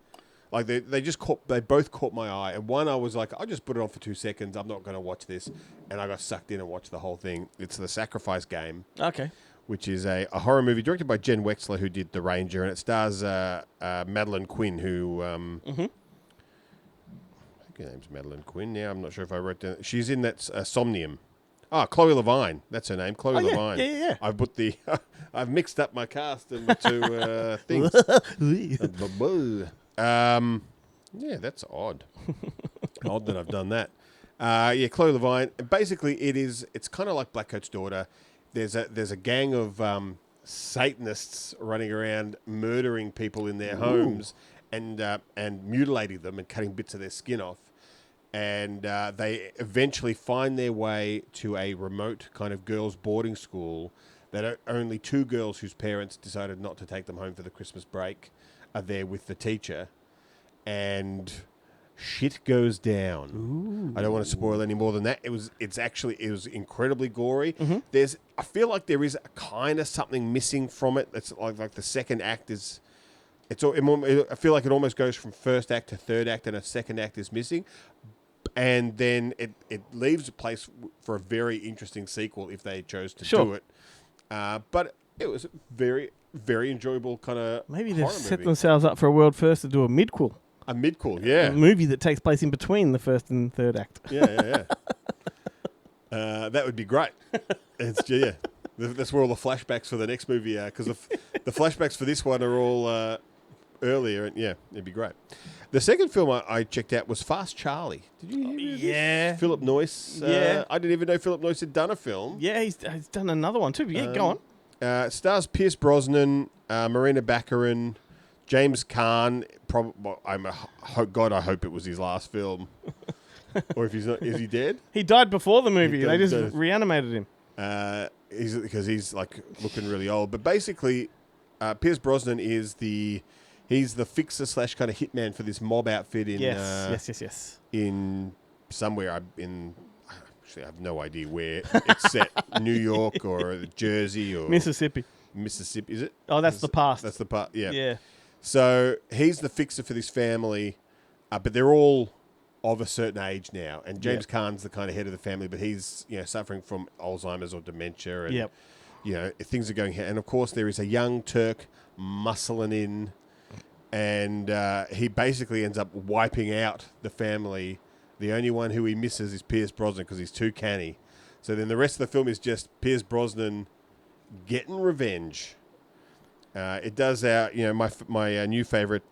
S1: Like they both caught my eye, and one I was like, I'll just put it on for 2 seconds. I'm not going to watch this, and I got sucked in and watched the whole thing. It's The Sacrifice Game, which is a horror movie directed by Jen Wexler, who did The Ranger, and it stars Madeline Quinn, who I think her name's Madeline Quinn. Now I'm not sure if I wrote down. She's in that Somnium. Oh, Chloe Levine. That's her name, Chloe Levine.
S2: Yeah.
S1: I've put I've mixed up my cast and the 2 things. Yeah, that's odd. Odd that I've done that. Chloe Levine. Basically, it's kind of like Blackcoat's Daughter. There's a gang of Satanists running around murdering people in their homes and mutilating them and cutting bits of their skin off. And they eventually find their way to a remote kind of girls' boarding school that only 2 girls whose parents decided not to take them home for the Christmas break are there with the teacher, and shit goes down.
S2: Ooh.
S1: I don't want to spoil any more than that. It was incredibly gory. I feel like there is kind of something missing from it. It's like the second act is. I feel like it almost goes from first act to third act, and a second act is missing, and then it leaves a place for a very interesting sequel if they chose to do it. But it was very, very enjoyable kind of
S2: maybe they've set themselves up for a world first to do a midquel. A
S1: midquel, yeah.
S2: A movie that takes place in between the first and third act.
S1: Yeah. That would be great. That's where all the flashbacks for the next movie are, because the flashbacks for this one are all earlier, and it'd be great. The second film I checked out was Fast Charlie. Did you hear this? Philip Noyce. I didn't even know Philip Noyce had done a film.
S2: Yeah, he's done another one too. Yeah, go on.
S1: It stars Pierce Brosnan, Marina Baccarin, James Caan. I hope it was his last film. Or if he's not, is he dead?
S2: He died before the movie. They just reanimated him.
S1: Because he's like looking really old. But basically, Pierce Brosnan is he's the fixer / kind of hitman for this mob outfit in
S2: yes.
S1: In somewhere actually I have no idea where it's set. New York or Jersey or
S2: Mississippi,
S1: is it?
S2: Oh, that's the past.
S1: That's the part. Yeah.
S2: Yeah.
S1: So he's the fixer for this family, but they're all of a certain age now. And James Caan's the kind of head of the family, but he's suffering from Alzheimer's or dementia, and things are going. And of course, there is a young Turk muscling in, and he basically ends up wiping out the family. The only one who he misses is Pierce Brosnan because he's too canny. So then the rest of the film is just Pierce Brosnan getting revenge. It does my new favorite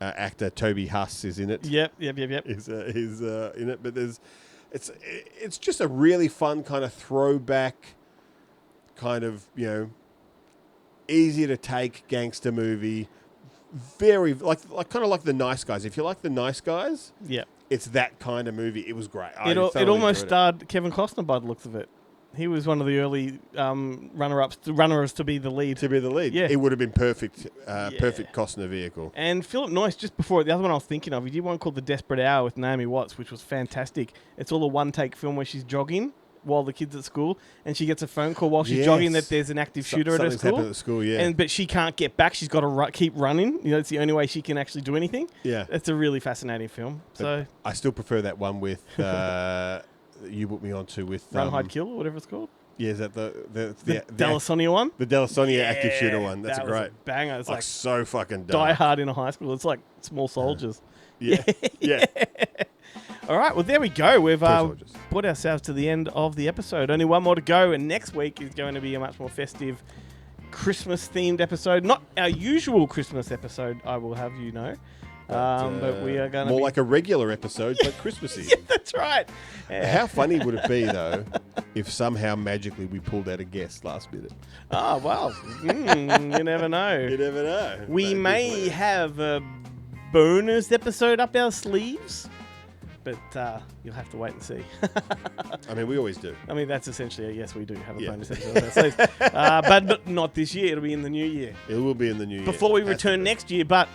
S1: actor Toby Huss is in it.
S2: Yep.
S1: He's in it, but it's just a really fun kind of throwback, kind of easy to take gangster movie. Very like kind of like The Nice Guys. If you like The Nice Guys, it's that kind of movie. It was great.
S2: It almost starred Kevin Costner by the looks of it. He was one of the early runners to be the lead. Yeah.
S1: It would have been perfect Costner vehicle.
S2: And Philip Noyce, just before, the other one I was thinking of, he did one called The Desperate Hour with Naomi Watts, which was fantastic. It's all a one-take film where she's jogging while the kid's at school, and she gets a phone call while she's jogging that there's an active shooter at her
S1: Something's
S2: school.
S1: happened at the school, yeah.
S2: But she can't get back. She's got to keep running. You know, it's the only way she can actually do anything.
S1: Yeah.
S2: It's a really fascinating film. So
S1: I still prefer that one with you put me onto with
S2: Run, Hide, Kill, or whatever it's called.
S1: Yeah, is that the
S2: Dellasonia one?
S1: The Dellasonia active shooter one. That's
S2: that
S1: a
S2: was
S1: great
S2: banger. It's like
S1: so fucking
S2: Die
S1: dark.
S2: Hard in a high school. It's like Small Soldiers.
S1: Yeah. Yeah.
S2: All right, well, there we go. We've put ourselves to the end of the episode. Only one more to go, and next week is going to be a much more festive Christmas-themed episode. Not our usual Christmas episode, I will have you know. But we are going to
S1: more like a regular episode, but Christmassy.
S2: Yeah, that's right.
S1: How funny would it be, though, if somehow magically we pulled out a guest last minute?
S2: Oh, well, you never know.
S1: You never know.
S2: We may have a bonus episode up our sleeves, but you'll have to wait and see.
S1: I mean, we always do.
S2: I mean, that's essentially yes, we do have a bonus episode up our sleeves. But not this year. It'll be in the new year.
S1: It will be in the new year.
S2: Before we return next year, but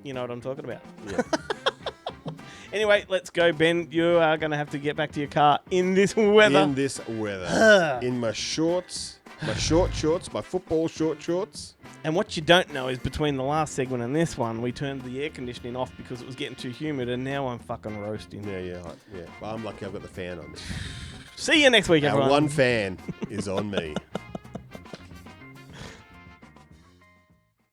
S2: you know what I'm talking about.
S1: Yeah.
S2: Anyway, let's go, Ben. You are going to have to get back to your car in this weather.
S1: In this weather. In my shorts, my short shorts, my football short shorts.
S2: And what you don't know is between the last segment and this one, we turned the air conditioning off because it was getting too humid, and now I'm fucking roasting.
S1: Yeah. Well, I'm lucky I've got the fan on.
S2: See you next week, everyone.
S1: Our one fan is on me.